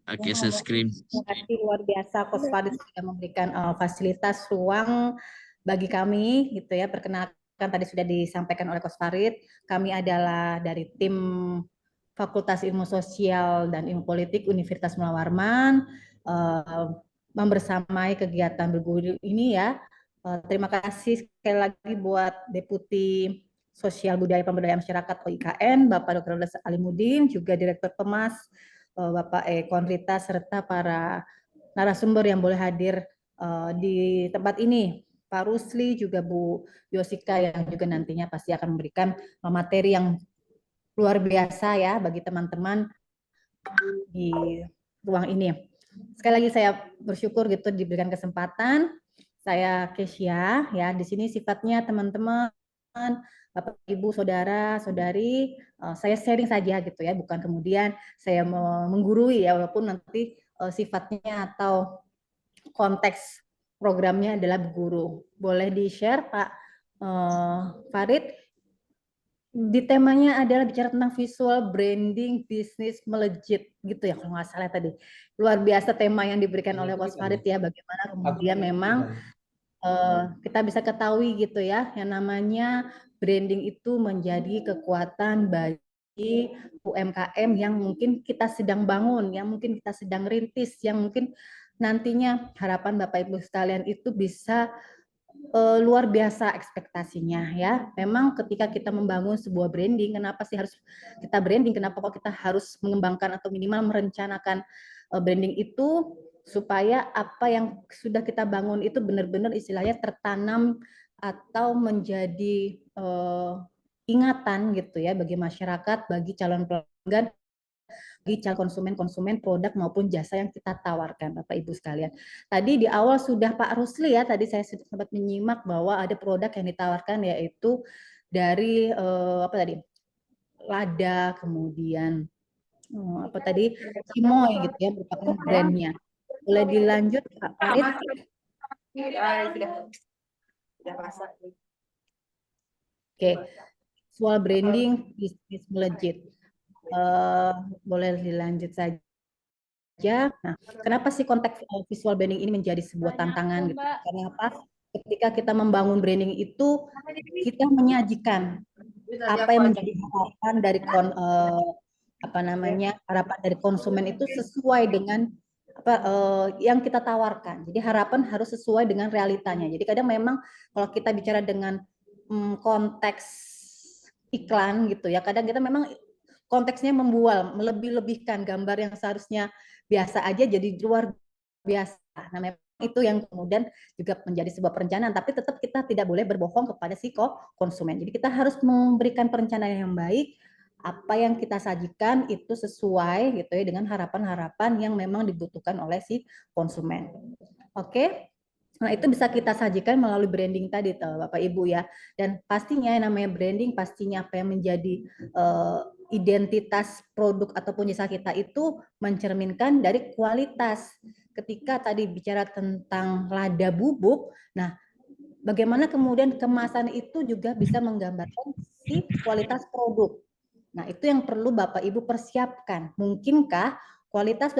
Oke, saya screen. Terima kasih luar biasa Coach Farid sudah memberikan fasilitas ruang bagi kami gitu ya. Perkenalkan tadi sudah disampaikan oleh Coach Farid, kami adalah dari tim Fakultas Ilmu Sosial dan Ilmu Politik Universitas Mula Warman, membersamai kegiatan berguru ini ya. Terima kasih sekali lagi buat Deputi Sosial Budaya Pemberdayaan Masyarakat OIKN, Bapak Dr. Alimuddin, juga Direktur Pemas, Bapak Konrita, serta para narasumber yang boleh hadir di tempat ini. Pak Rusli, juga Bu Yosika yang juga nantinya pasti akan memberikan materi yang luar biasa ya bagi teman-teman di ruang ini. Sekali lagi saya bersyukur gitu diberikan kesempatan. Saya Kesia ya, di sini sifatnya teman-teman, Bapak, Ibu, Saudara, Saudari, saya sharing saja gitu ya, bukan kemudian saya menggurui ya, walaupun nanti sifatnya atau konteks programnya adalah guru. Boleh di-share Pak Farid? Di temanya adalah bicara tentang visual branding bisnis melejit gitu ya kalau nggak salah tadi. Luar biasa tema yang diberikan oleh Coach Farid ya, bagaimana kemudian memang kita bisa ketahui gitu ya, yang namanya branding itu menjadi kekuatan bagi UMKM yang mungkin kita sedang bangun, yang mungkin kita sedang rintis, yang mungkin nantinya harapan Bapak Ibu sekalian itu bisa luar biasa ekspektasinya ya. Memang ketika kita membangun sebuah branding, kenapa sih harus kita branding? Kenapa kok kita harus mengembangkan atau minimal merencanakan branding itu supaya apa yang sudah kita bangun itu benar-benar istilahnya tertanam atau menjadi ingatan gitu ya bagi masyarakat, bagi calon pelanggan, bagi calon konsumen produk maupun jasa yang kita tawarkan, Bapak Ibu sekalian. Tadi di awal sudah Pak Rusli ya, tadi saya sempat menyimak bahwa ada produk yang ditawarkan yaitu dari apa tadi, lada, kemudian apa tadi, Cimoy gitu ya, merupakan brandnya. Boleh dilanjut Pak Farid? Sudah masak. Oke, visual branding bisnis melejit. Boleh dilanjut saja. Nah, kenapa sih konteks visual branding ini menjadi sebuah tantangan gitu? Karena apa? Ketika kita membangun branding itu, kita menyajikan apa yang menjadi harapan dari harapan dari konsumen itu sesuai dengan apa yang kita tawarkan. Jadi harapan harus sesuai dengan realitanya. Jadi kadang memang kalau kita bicara dengan konteks iklan gitu ya, kadang kita memang konteksnya membual, melebih-lebihkan gambar yang seharusnya biasa aja jadi luar biasa. Nah, memang itu yang kemudian juga menjadi sebuah perencanaan, tapi tetap kita tidak boleh berbohong kepada si konsumen. Jadi kita harus memberikan perencanaan yang baik, apa yang kita sajikan itu sesuai gitu ya dengan harapan-harapan yang memang dibutuhkan oleh si konsumen. Oke. Nah, itu bisa kita sajikan melalui branding tadi Bapak Ibu ya. Dan pastinya yang namanya branding, pastinya apa yang menjadi identitas produk ataupun jasa kita itu mencerminkan dari kualitas. Ketika tadi bicara tentang lada bubuk, nah bagaimana kemudian kemasan itu juga bisa menggambarkan si kualitas produk. Nah, itu yang perlu Bapak Ibu persiapkan. Mungkinkah kualitas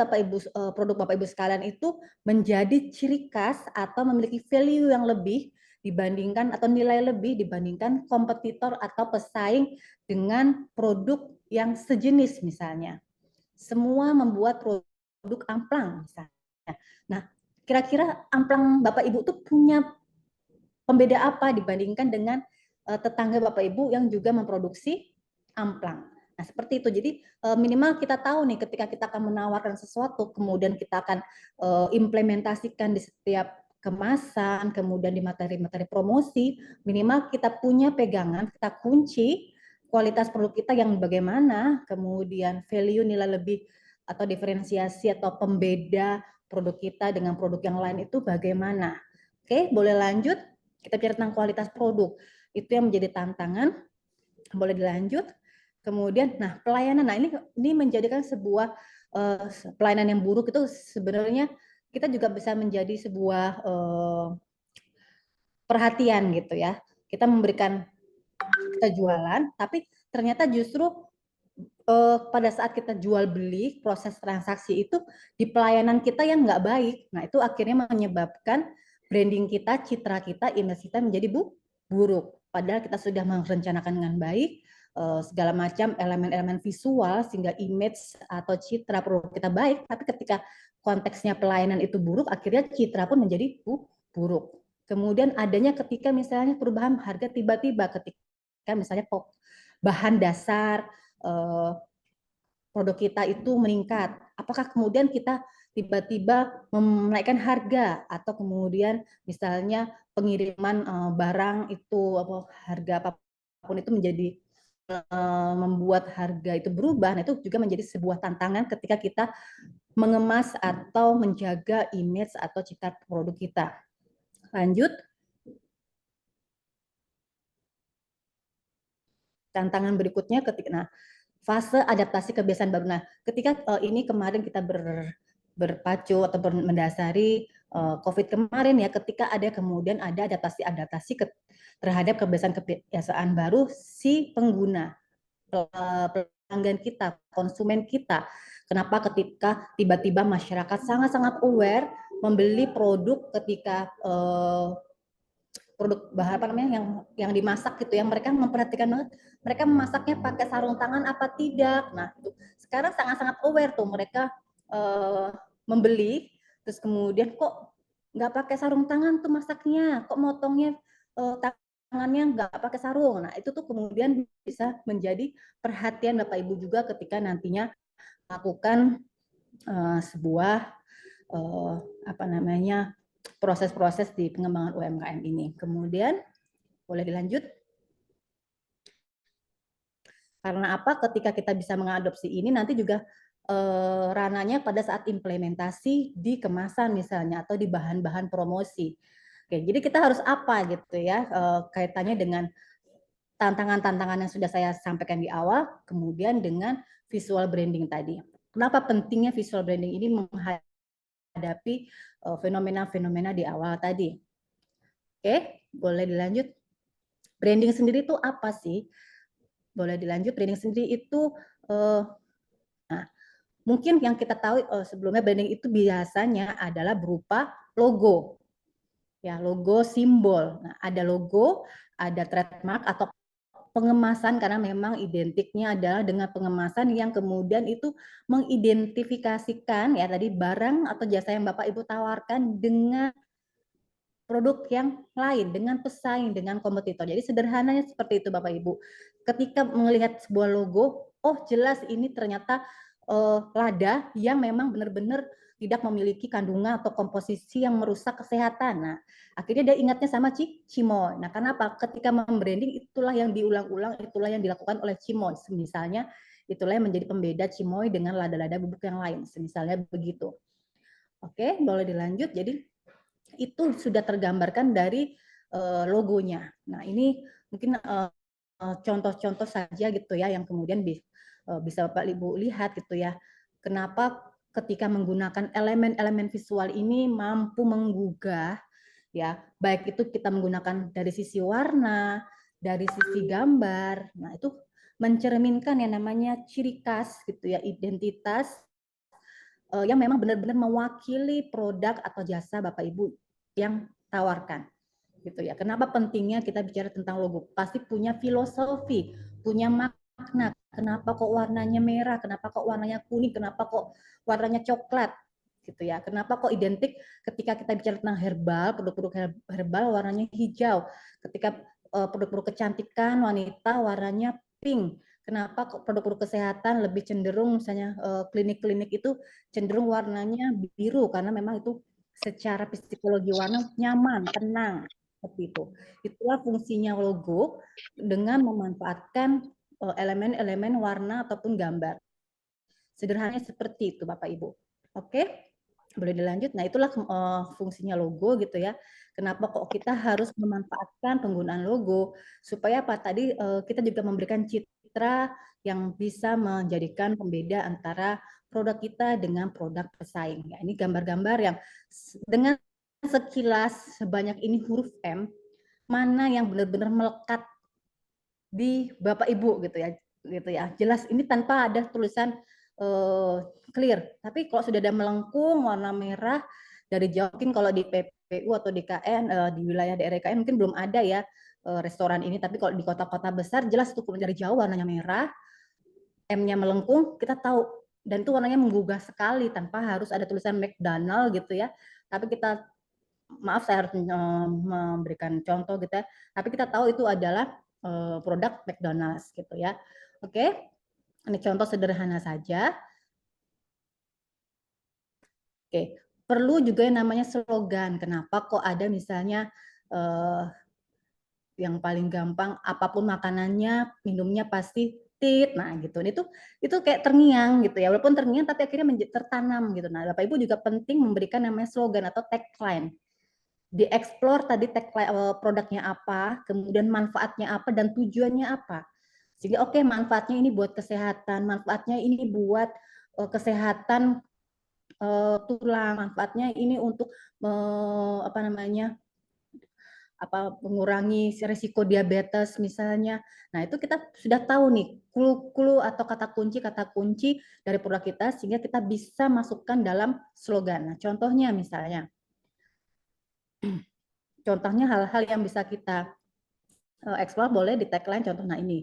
produk Bapak Ibu sekalian itu menjadi ciri khas atau memiliki value yang lebih dibandingkan atau nilai lebih dibandingkan kompetitor atau pesaing dengan produk yang sejenis misalnya. Semua membuat produk amplang misalnya. Nah, kira-kira amplang Bapak Ibu itu punya pembeda apa dibandingkan dengan tetangga Bapak Ibu yang juga memproduksi amplang. Nah, seperti itu. Jadi minimal kita tahu nih ketika kita akan menawarkan sesuatu, kemudian kita akan implementasikan di setiap kemasan, kemudian di materi-materi promosi, minimal kita punya pegangan, kita kunci kualitas produk kita yang bagaimana, kemudian value nilai lebih atau diferensiasi atau pembeda produk kita dengan produk yang lain itu bagaimana. Oke, boleh lanjut. Kita bicara tentang kualitas produk. Itu yang menjadi tantangan. Boleh dilanjut. Kemudian, nah pelayanan. Nah ini menjadikan sebuah pelayanan yang buruk itu sebenarnya kita juga bisa menjadi sebuah perhatian gitu ya. Kita memberikan, kita jualan, tapi ternyata justru pada saat kita jual beli, proses transaksi itu di pelayanan kita yang nggak baik. Nah itu akhirnya menyebabkan branding kita, citra kita, image kita menjadi buruk. Padahal kita sudah merencanakan dengan baik segala macam elemen-elemen visual sehingga image atau citra produk kita baik, tapi ketika konteksnya pelayanan itu buruk, akhirnya citra pun menjadi buruk. Kemudian adanya ketika misalnya perubahan harga tiba-tiba, ketika misalnya bahan dasar produk kita itu meningkat, apakah kemudian kita tiba-tiba menaikkan harga atau kemudian misalnya pengiriman barang itu harga apapun itu menjadi membuat harga itu berubah. Nah, itu juga menjadi sebuah tantangan ketika kita mengemas atau menjaga image atau citra produk kita. Lanjut. Tantangan berikutnya ketika fase adaptasi kebiasaan baru. Nah, ketika ini kemarin kita berpacu atau mendasari COVID kemarin ya, ketika ada kemudian ada adaptasi terhadap kebiasaan baru si pengguna, pelanggan kita, konsumen kita. Kenapa ketika tiba-tiba masyarakat sangat-sangat aware membeli produk ketika produk bahan apa namanya yang dimasak gitu, yang mereka memperhatikan banget, mereka memasaknya pakai sarung tangan apa tidak. Nah, itu sekarang sangat-sangat aware tuh mereka membeli, terus kemudian kok nggak pakai sarung tangan tuh masaknya, kok motongnya tangannya nggak pakai sarung. Nah, itu tuh kemudian bisa menjadi perhatian Bapak Ibu juga ketika nantinya melakukan sebuah proses-proses di pengembangan UMKM ini. Kemudian boleh dilanjut. Karena apa? Ketika kita bisa mengadopsi ini, nanti juga rananya pada saat implementasi di kemasan misalnya atau di bahan-bahan promosi. Oke, jadi kita harus apa gitu ya kaitannya dengan tantangan-tantangan yang sudah saya sampaikan di awal, kemudian dengan visual branding tadi. Kenapa pentingnya visual branding ini menghadapi fenomena-fenomena di awal tadi? Oke, boleh dilanjut. Branding sendiri itu apa sih? Boleh dilanjut. Branding sendiri itu mungkin yang kita tahu sebelumnya branding itu biasanya adalah berupa logo. Ya, logo, simbol. Nah, ada logo, ada trademark atau pengemasan karena memang identiknya adalah dengan pengemasan yang kemudian itu mengidentifikasikan ya tadi barang atau jasa yang Bapak Ibu tawarkan dengan produk yang lain, dengan pesaing, dengan kompetitor. Jadi sederhananya seperti itu Bapak Ibu. Ketika melihat sebuah logo, oh jelas ini ternyata lada yang memang benar-benar tidak memiliki kandungan atau komposisi yang merusak kesehatan. Nah, akhirnya dia ingatnya sama Cimoy. Nah, kenapa? Ketika membranding itulah yang diulang-ulang, itulah yang dilakukan oleh Cimoy. Misalnya, itulah yang menjadi pembeda Cimoy dengan lada-lada bubuk yang lain. Misalnya begitu. Oke, boleh dilanjut. Jadi, itu sudah tergambarkan dari logonya. Nah, ini mungkin contoh-contoh saja gitu ya, yang kemudian bisa Bapak Ibu lihat gitu ya. Kenapa ketika menggunakan elemen-elemen visual ini mampu menggugah ya, baik itu kita menggunakan dari sisi warna, dari sisi gambar. Nah, itu mencerminkan yang namanya ciri khas gitu ya, identitas yang memang benar-benar mewakili produk atau jasa Bapak Ibu yang tawarkan. Gitu ya. Kenapa pentingnya kita bicara tentang logo? Pasti punya filosofi, punya makna. Kenapa kok warnanya merah? Kenapa kok warnanya kuning? Kenapa kok warnanya coklat? gitu ya. Kenapa kok identik ketika kita bicara tentang herbal, produk-produk herbal warnanya hijau. Ketika produk-produk kecantikan wanita warnanya pink. Kenapa kok produk-produk kesehatan lebih cenderung misalnya klinik-klinik itu cenderung warnanya biru karena memang itu secara psikologi warna nyaman, tenang seperti itu. Itulah fungsinya logo dengan memanfaatkan elemen-elemen warna ataupun gambar. Sederhananya seperti itu Bapak Ibu. Oke? Boleh dilanjut. Nah, itulah fungsinya logo gitu ya. Kenapa kok kita harus memanfaatkan penggunaan logo supaya apa tadi kita juga memberikan citra yang bisa menjadikan pembeda antara produk kita dengan produk pesaing. Ya, ini gambar-gambar yang dengan sekilas sebanyak ini huruf M, mana yang benar-benar melekat di Bapak Ibu gitu ya. Jelas ini tanpa ada tulisan clear. Tapi kalau sudah ada melengkung warna merah dari jauh, mungkin kalau di PPU atau di KN di wilayah daerah KN mungkin belum ada ya restoran ini. Tapi kalau di kota-kota besar jelas itu dari jauh warnanya merah, M-nya melengkung, kita tahu dan itu warnanya menggugah sekali tanpa harus ada tulisan McDonald gitu ya. Tapi kita maaf saya harus memberikan contoh gitu ya. Tapi kita tahu itu adalah produk McDonald's gitu ya. Oke. Ini contoh sederhana saja. Oke, perlu juga yang namanya slogan. Kenapa kok ada misalnya yang paling gampang apapun makanannya, minumnya pasti tit. Nah, gitu. Itu kayak terngiang gitu ya. Walaupun terngiang tapi akhirnya tertanam gitu. Nah, Bapak Ibu juga penting memberikan namanya slogan atau tagline. Dieksplor tadi tagline produknya apa, kemudian manfaatnya apa dan tujuannya apa. Sehingga oke, manfaatnya ini buat kesehatan, manfaatnya ini buat kesehatan tulang, manfaatnya ini untuk mengurangi risiko diabetes misalnya. Nah, itu kita sudah tahu nih clue atau kata kunci dari produk kita sehingga kita bisa masukkan dalam slogan. Nah, contohnya misalnya hal-hal yang bisa kita explore boleh di tagline contoh. Nah, ini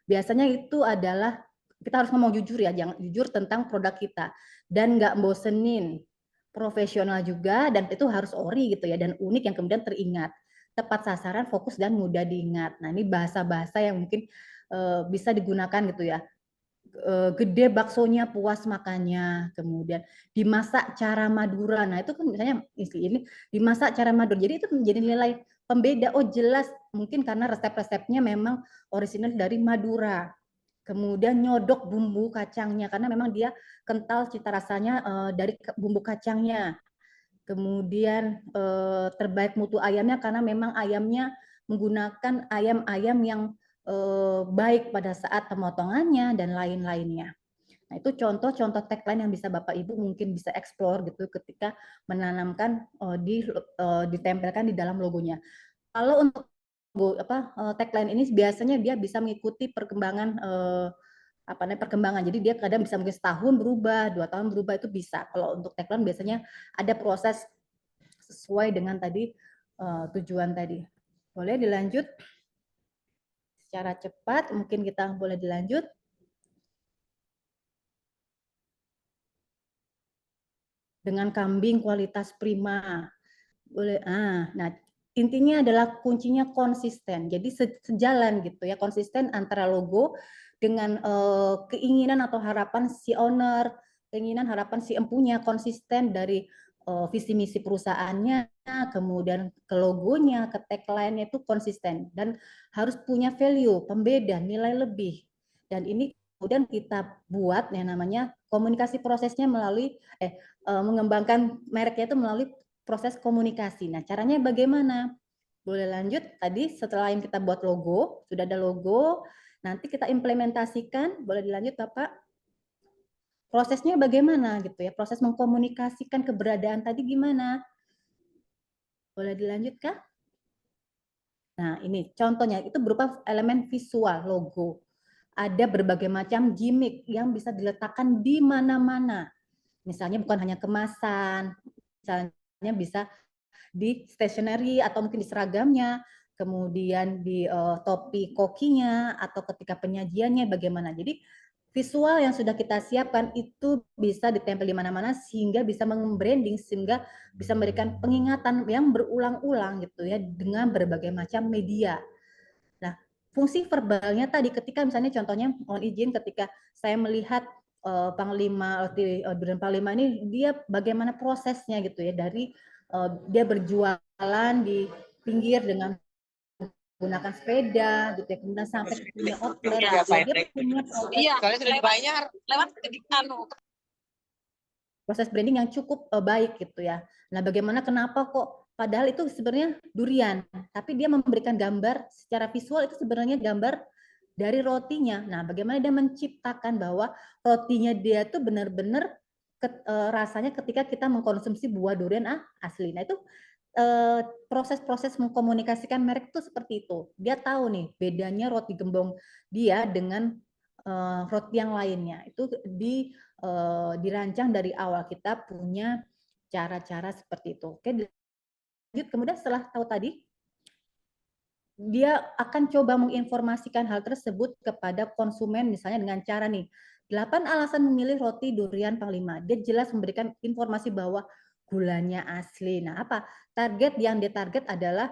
biasanya itu adalah kita harus ngomong jujur ya, jangan jujur tentang produk kita dan nggak bosenin, profesional juga dan itu harus ori gitu ya dan unik yang kemudian teringat, tepat sasaran, fokus dan mudah diingat. Nah, ini bahasa-bahasa yang mungkin bisa digunakan gitu ya. Gede baksonya, puas makannya, kemudian dimasak cara Madura. Nah, itu kan misalnya ini dimasak cara Madura. Jadi itu menjadi nilai pembeda. Oh, jelas mungkin karena resep-resepnya memang orisinal dari Madura. Kemudian nyodok bumbu kacangnya karena memang dia kental cita rasanya dari bumbu kacangnya. Kemudian terbaik mutu ayamnya karena memang ayamnya menggunakan ayam-ayam yang baik pada saat pemotongannya dan lain-lainnya. Nah, itu contoh-contoh tagline yang bisa Bapak Ibu mungkin bisa explore gitu ketika menanamkan ditempelkan di dalam logonya. Kalau untuk tagline ini biasanya dia bisa mengikuti perkembangan perkembangan. Jadi dia kadang bisa mungkin setahun berubah, 2 tahun berubah itu bisa. Kalau untuk tagline biasanya ada proses sesuai dengan tadi tujuan tadi. Boleh dilanjut secara cepat, mungkin kita boleh dilanjut. Dengan kambing kualitas prima. Boleh. Nah, intinya adalah kuncinya konsisten. Jadi sejalan gitu ya, konsisten antara logo dengan keinginan atau harapan si owner, keinginan harapan si empunya, konsisten dari visi misi perusahaannya, kemudian ke logonya, ke tagline-nya itu konsisten dan harus punya value, pembeda, nilai lebih. Dan ini kemudian kita buat yang namanya komunikasi prosesnya melalui mengembangkan mereknya itu melalui proses komunikasi. Nah, caranya bagaimana? Boleh lanjut. Tadi setelah yang kita buat logo, sudah ada logo, nanti kita implementasikan. Boleh dilanjut, Bapak? Prosesnya bagaimana gitu ya? Proses mengkomunikasikan keberadaan tadi gimana? Boleh dilanjut, Kak? Nah, ini contohnya itu berupa elemen visual logo. Ada berbagai macam gimmick yang bisa diletakkan di mana-mana. Misalnya bukan hanya kemasan, misalnya bisa di stationery atau mungkin di seragamnya, kemudian di topi kokinya atau ketika penyajiannya bagaimana. Jadi visual yang sudah kita siapkan itu bisa ditempel di mana-mana sehingga bisa meng-branding, sehingga bisa memberikan pengingatan yang berulang-ulang gitu ya dengan berbagai macam media. Nah, fungsi verbalnya tadi ketika misalnya contohnya mohon izin ketika saya melihat Panglima Duren Panglima ini dia bagaimana prosesnya gitu ya dari dia berjualan di pinggir dengan menggunakan sepeda gitu ya, kemudian sampai ke punya outlet, dia punya lewat proses branding yang cukup baik gitu ya. Nah, bagaimana kenapa kok padahal itu sebenarnya durian, tapi dia memberikan gambar secara visual itu sebenarnya gambar dari rotinya. Nah, bagaimana dia menciptakan bahwa rotinya dia tuh benar-benar rasanya ketika kita mengkonsumsi buah durian asli. Nah, itu proses-proses mengkomunikasikan merek itu seperti itu. Dia tahu nih bedanya roti gembong dia dengan roti yang lainnya. Itu dirancang dari awal, kita punya cara-cara seperti itu. Oke, lanjut. Kemudian setelah tahu tadi, dia akan coba menginformasikan hal tersebut kepada konsumen misalnya dengan cara nih, 8 alasan memilih roti durian Panglima. Dia jelas memberikan informasi bahwa gulanya asli. Nah, apa? Target yang dia target adalah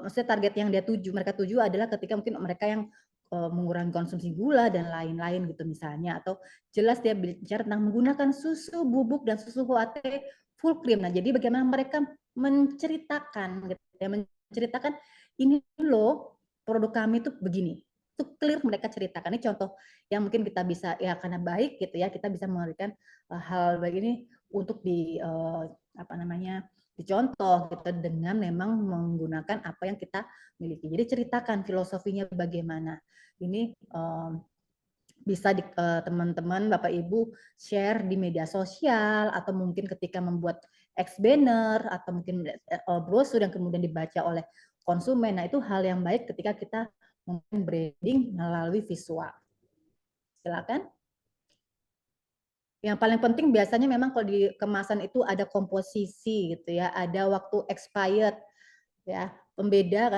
maksudnya target yang mereka tuju adalah ketika mungkin mereka yang mengurangi konsumsi gula dan lain-lain gitu misalnya, atau jelas dia bicara tentang menggunakan susu bubuk dan susu UHT full cream. Nah, jadi bagaimana mereka menceritakan gitu ya, menceritakan ini loh produk kami itu begini. Itu clear mereka ceritakan. Ini contoh yang mungkin kita bisa ya karena baik gitu ya, kita bisa memberikan hal begini untuk dicontoh gitu dengan memang menggunakan apa yang kita miliki. Jadi ceritakan filosofinya bagaimana. Ini bisa teman-teman Bapak Ibu share di media sosial atau mungkin ketika membuat banner atau mungkin brosur yang kemudian dibaca oleh konsumen. Nah, itu hal yang baik ketika kita mungkin branding melalui visual. Silakan. Yang paling penting biasanya memang kalau di kemasan itu ada komposisi gitu ya, ada waktu expired ya, pembeda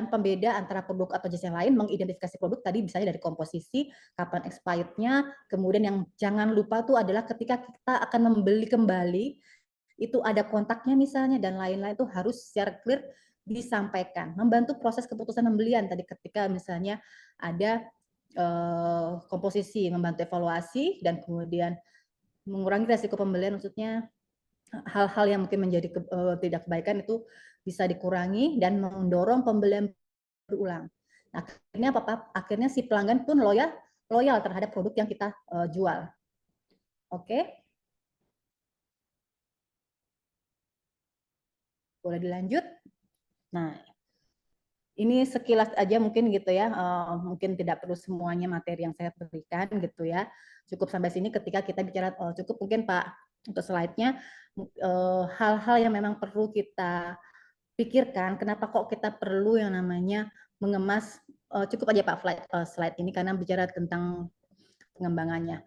antara produk atau jenis yang lain, mengidentifikasi produk tadi misalnya dari komposisi, kapan expirednya, kemudian yang jangan lupa tuh adalah ketika kita akan membeli kembali, itu ada kontaknya misalnya dan lain-lain itu harus secara clear disampaikan, membantu proses keputusan pembelian tadi ketika misalnya ada komposisi, membantu evaluasi dan kemudian mengurangi resiko pembelian, maksudnya hal-hal yang mungkin menjadi tidak kebaikan itu bisa dikurangi dan mendorong pembelian berulang. Nah, akhirnya apa? Akhirnya si pelanggan pun loyal terhadap produk yang kita jual. Oke. Boleh dilanjut? Nah, ini sekilas aja mungkin gitu ya, mungkin tidak perlu semuanya materi yang saya berikan gitu ya. Cukup sampai sini ketika kita bicara, cukup mungkin Pak untuk slide-nya, hal-hal yang memang perlu kita pikirkan, kenapa kok kita perlu yang namanya mengemas, cukup aja Pak slide ini karena bicara tentang pengembangannya.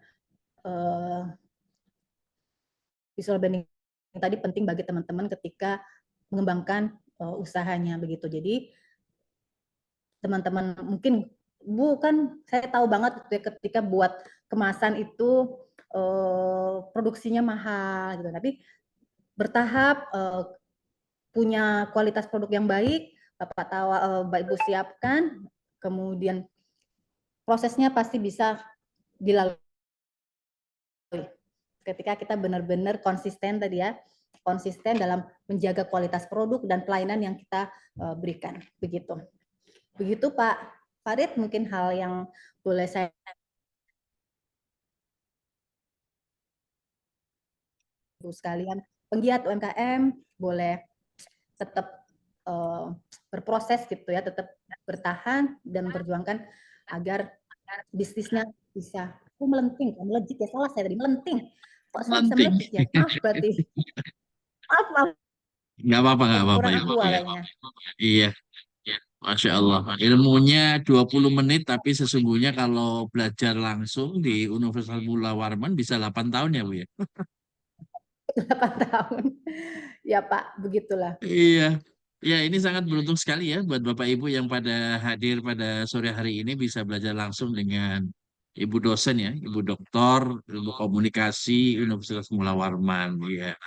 Visual branding tadi penting bagi teman-teman ketika mengembangkan usahanya begitu. Jadi teman-teman mungkin bukan, saya tahu banget ketika buat kemasan itu produksinya mahal gitu, tapi bertahap punya kualitas produk yang baik, Bapak tahu, Bapak Ibu siapkan, kemudian prosesnya pasti bisa dilalui ketika kita benar-benar konsisten tadi ya, konsisten dalam menjaga kualitas produk dan pelayanan yang kita berikan begitu. Begitu Pak Farid, mungkin hal yang boleh saya sekalian penggiat UMKM boleh tetap berproses gitu ya, tetap bertahan dan memperjuangkan agar bisnisnya bisa melenting, melejit ya, salah saya tadi, melenting. Kok saya bisa melejit ya? Maaf berarti. Maaf. Nggak apa-apa, nggak apa-apa. Kurang tua kayaknya. Iya. Masya Allah. Ilmunya 20 menit, tapi sesungguhnya kalau belajar langsung di Universitas Mula Warman bisa 8 tahun ya Bu ya? 8 tahun. Ya Pak, begitulah. Iya. Ya, ini sangat beruntung sekali ya buat Bapak Ibu yang pada hadir pada sore hari ini bisa belajar langsung dengan Ibu dosen ya, Ibu Doktor, Ilmu Komunikasi Universitas Mula Warman. Ya.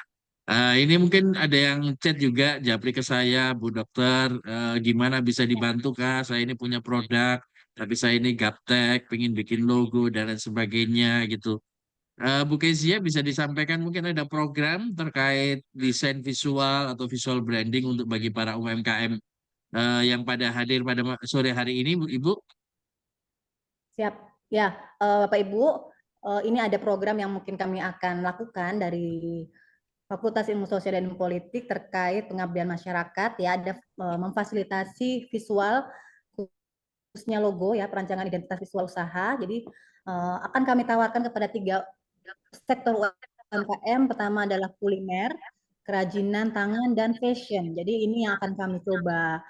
Ini mungkin ada yang chat juga, Japri ke saya, Bu Dokter, gimana bisa dibantu Kak? Saya ini punya produk, tapi saya ini gaptek, pengen bikin logo dan lain sebagainya gitu. Bu Kezia bisa disampaikan mungkin ada program terkait desain visual atau visual branding untuk bagi para UMKM yang pada hadir pada sore hari ini, Bu Ibu? Siap. Ya, Bapak Ibu, ini ada program yang mungkin kami akan lakukan dari Fakultas Ilmu Sosial dan Politik terkait pengabdian masyarakat, ya, ada memfasilitasi visual khususnya logo ya, perancangan identitas visual usaha. Jadi akan kami tawarkan kepada 3 sektor UMKM. Pertama adalah kuliner, kerajinan tangan, dan fashion. Jadi ini yang akan kami coba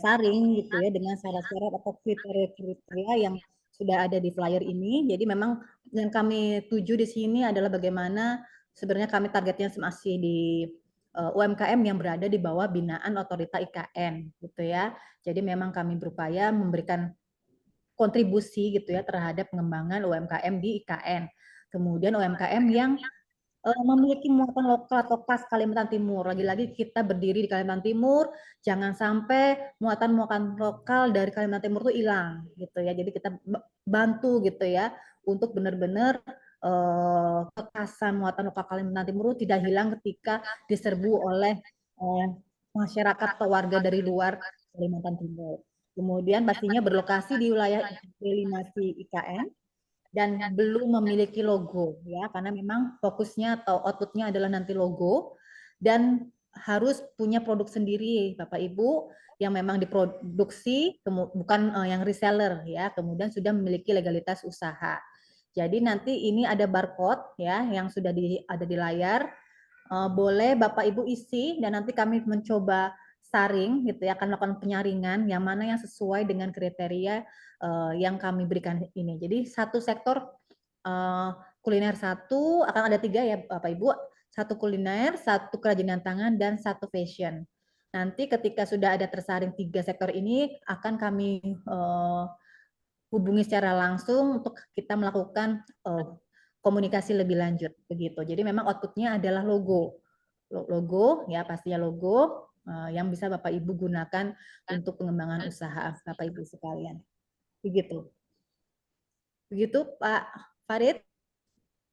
saring gitu ya dengan syarat-syarat atau kriteria yang sudah ada di flyer ini. Jadi memang yang kami tuju di sini adalah bagaimana sebenarnya kami targetnya masih di UMKM yang berada di bawah binaan otorita IKN gitu ya. Jadi memang kami berupaya memberikan kontribusi gitu ya terhadap pengembangan UMKM di IKN. Kemudian UMKM yang memiliki muatan lokal atau khas Kalimantan Timur. Lagi-lagi kita berdiri di Kalimantan Timur, jangan sampai muatan-muatan lokal dari Kalimantan Timur itu hilang gitu ya. Jadi kita bantu gitu ya untuk benar-benar kekhasan muatan lokal Kalimantan Timur itu tidak hilang ketika diserbu oleh masyarakat atau warga dari luar Kalimantan Timur. Kemudian pastinya berlokasi di wilayah implementasi IKN dan belum memiliki logo ya, karena memang fokusnya atau outputnya adalah nanti logo, dan harus punya produk sendiri Bapak Ibu yang memang diproduksi, bukan yang reseller ya, kemudian sudah memiliki legalitas usaha. Jadi nanti ini ada barcode ya yang sudah ada di layar, boleh Bapak Ibu isi dan nanti kami mencoba saring gitu ya, akan melakukan penyaringan yang mana yang sesuai dengan kriteria yang kami berikan ini. Jadi satu sektor kuliner satu, akan ada 3 ya Bapak Ibu, 1 kuliner, 1 kerajinan tangan, dan 1 fashion. Nanti ketika sudah ada tersaring 3 sektor ini, akan kami hubungi secara langsung untuk kita melakukan komunikasi lebih lanjut begitu. Jadi memang outputnya adalah logo ya, pastinya logo yang bisa Bapak Ibu gunakan untuk pengembangan usaha Bapak Ibu sekalian. Begitu Pak Farid.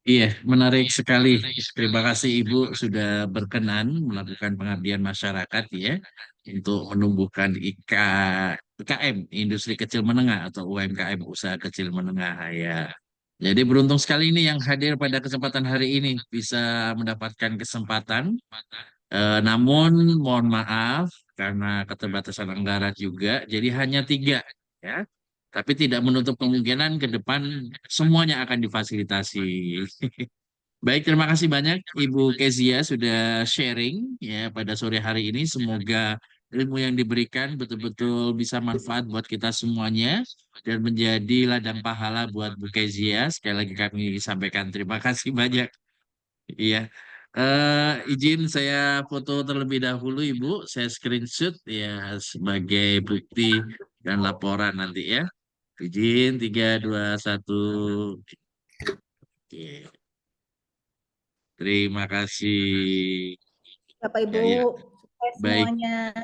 Iya, menarik sekali. Terima kasih Ibu sudah berkenan melakukan pengabdian masyarakat ya untuk menumbuhkan IKM, industri kecil menengah atau UMKM, usaha kecil menengah ya. Jadi beruntung sekali ini yang hadir pada kesempatan hari ini bisa mendapatkan kesempatan. Namun mohon maaf karena keterbatasan anggaran juga, jadi hanya 3 ya. Tapi tidak menutup kemungkinan ke depan semuanya akan difasilitasi. Baik, terima kasih banyak Ibu Kezia sudah sharing ya pada sore hari ini. Semoga ilmu yang diberikan betul-betul bisa manfaat buat kita semuanya dan menjadi ladang pahala buat Bu Kezia. Sekali lagi kami sampaikan terima kasih banyak. Iya. Izin saya foto terlebih dahulu Ibu, saya screenshot ya sebagai bukti dan laporan nanti ya. Izin 3, 2, 1. Oke. Terima kasih. Bapak Ibu, Ya. sukses Baik. semuanya.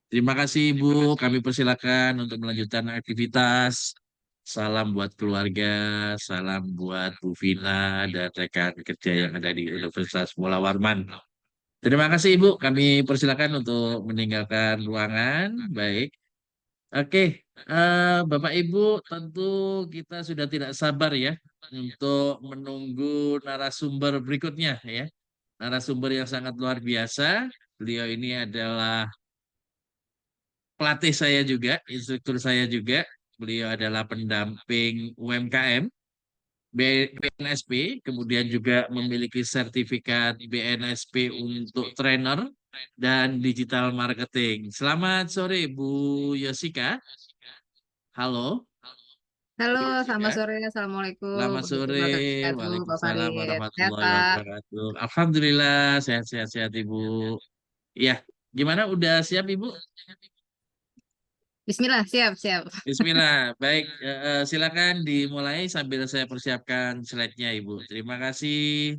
Terima kasih Ibu, kami persilakan untuk melanjutkan aktivitas. Salam buat keluarga, salam buat Bu Vina dan rekan kerja yang ada di Universitas Mula Warman. Terima kasih Ibu, kami persilakan untuk meninggalkan ruangan. Baik. Oke, Bapak Ibu, tentu kita sudah tidak sabar ya untuk menunggu narasumber berikutnya ya. Narasumber yang sangat luar biasa. Beliau ini adalah pelatih saya juga, instruktur saya juga. Beliau adalah pendamping UMKM BNSP, kemudian juga memiliki sertifikat BNSP untuk trainer dan digital marketing. Selamat sore Bu Yosika. Halo. Halo, selamat sore. Assalamualaikum Selamat sore. warahmatullahi wabarakatuh, Pak Waalaikumsalam Farid. Sehat, warahmatullahi Pak? wabarakatuh. Alhamdulillah sehat-sehat Ibu. Iya, gimana udah siap Ibu? Bismillah, siap, siap. Bismillah. Baik, silakan dimulai sambil saya persiapkan slide-nya, Ibu. Terima kasih.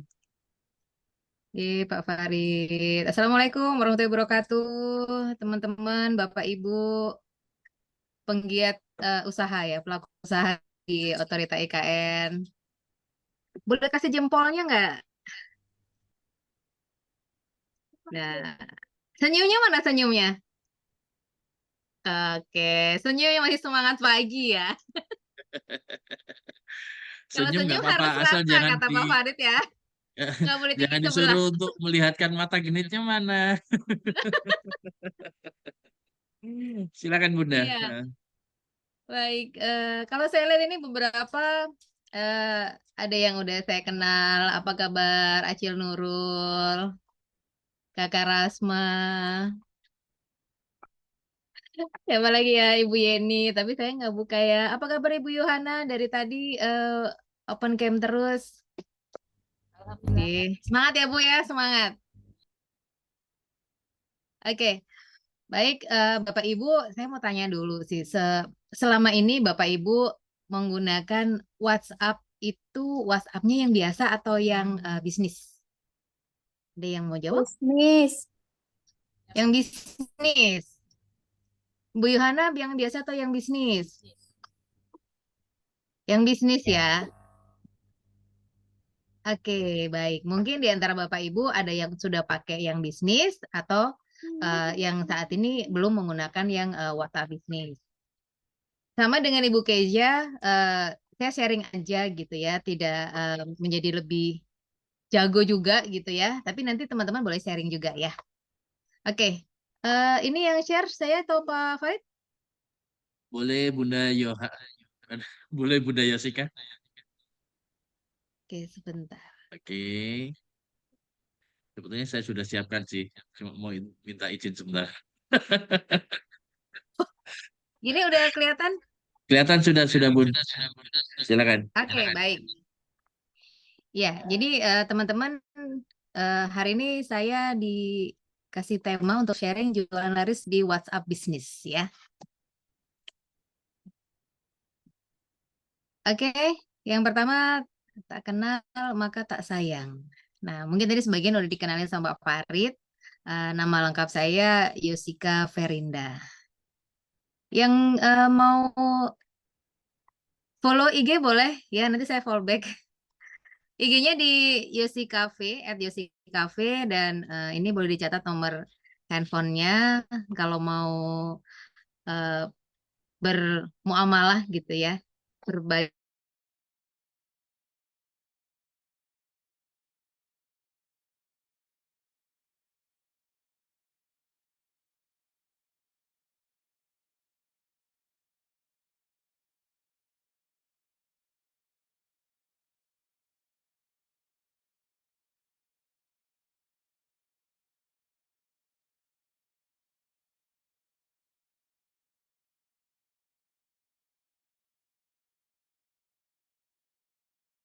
Pak Farid. Assalamualaikum warahmatullahi wabarakatuh, teman-teman, Bapak Ibu, penggiat usaha ya, pelaku usaha di Otorita IKN. Boleh kasih jempolnya nggak? Nah, senyumnya mana senyumnya? Oke, senyumnya masih semangat pagi ya. Kalau Senyum nggak senyum apa-apa, harus asal rata, jangan kata Pak Farid ya. Nggak boleh tinggi jangan sebelah. disuruh untuk melihatkan mata genitnya mana. Silakan Bunda. Iya. Baik, kalau saya lihat ini beberapa ada yang udah saya kenal. Apa kabar Acil Nurul, Kakak Rasma, siapa lagi ya Ibu Yeni. Tapi saya nggak buka ya. Apa kabar Ibu Yohana dari tadi open cam terus. Oke, semangat ya Bu ya, semangat. Oke, baik Bapak Ibu, saya mau tanya dulu sih. Selama ini Bapak Ibu menggunakan WhatsApp itu WhatsApp-nya yang biasa atau yang bisnis? Ada yang mau jawab? Bisnis. Yang bisnis. Bu Yohana yang biasa atau yang bisnis? Yang bisnis ya. Oke, baik. Mungkin di antara Bapak Ibu ada yang sudah pakai yang bisnis atau yang saat ini belum menggunakan yang WhatsApp bisnis. Sama dengan Ibu Kezia, saya sharing aja gitu ya, tidak menjadi lebih jago juga gitu ya. Tapi nanti teman-teman boleh sharing juga ya. Oke, ini yang share saya atau Pak Farid? Boleh Bunda Yoha. Boleh Bunda Yosika. Oke, sebentar. Oke. Sebetulnya saya sudah siapkan sih. Cuma mau minta izin sebentar. Gini udah kelihatan? Kelihatan sudah Bun. Silakan. Oke, baik. Ya, jadi teman-teman hari ini saya dikasih tema untuk sharing jualan laris di WhatsApp bisnis ya. Oke, yang pertama tak kenal maka tak sayang. Nah, mungkin tadi sebagian udah dikenalin sama Pak Farid. Nama lengkap saya Yosika Ferinda. Yang mau follow IG boleh ya, nanti saya follow back. IG-nya di Yosi Cafe, @Yosi Cafe, dan ini boleh dicatat nomor handphonenya kalau mau bermuamalah gitu ya, berbagi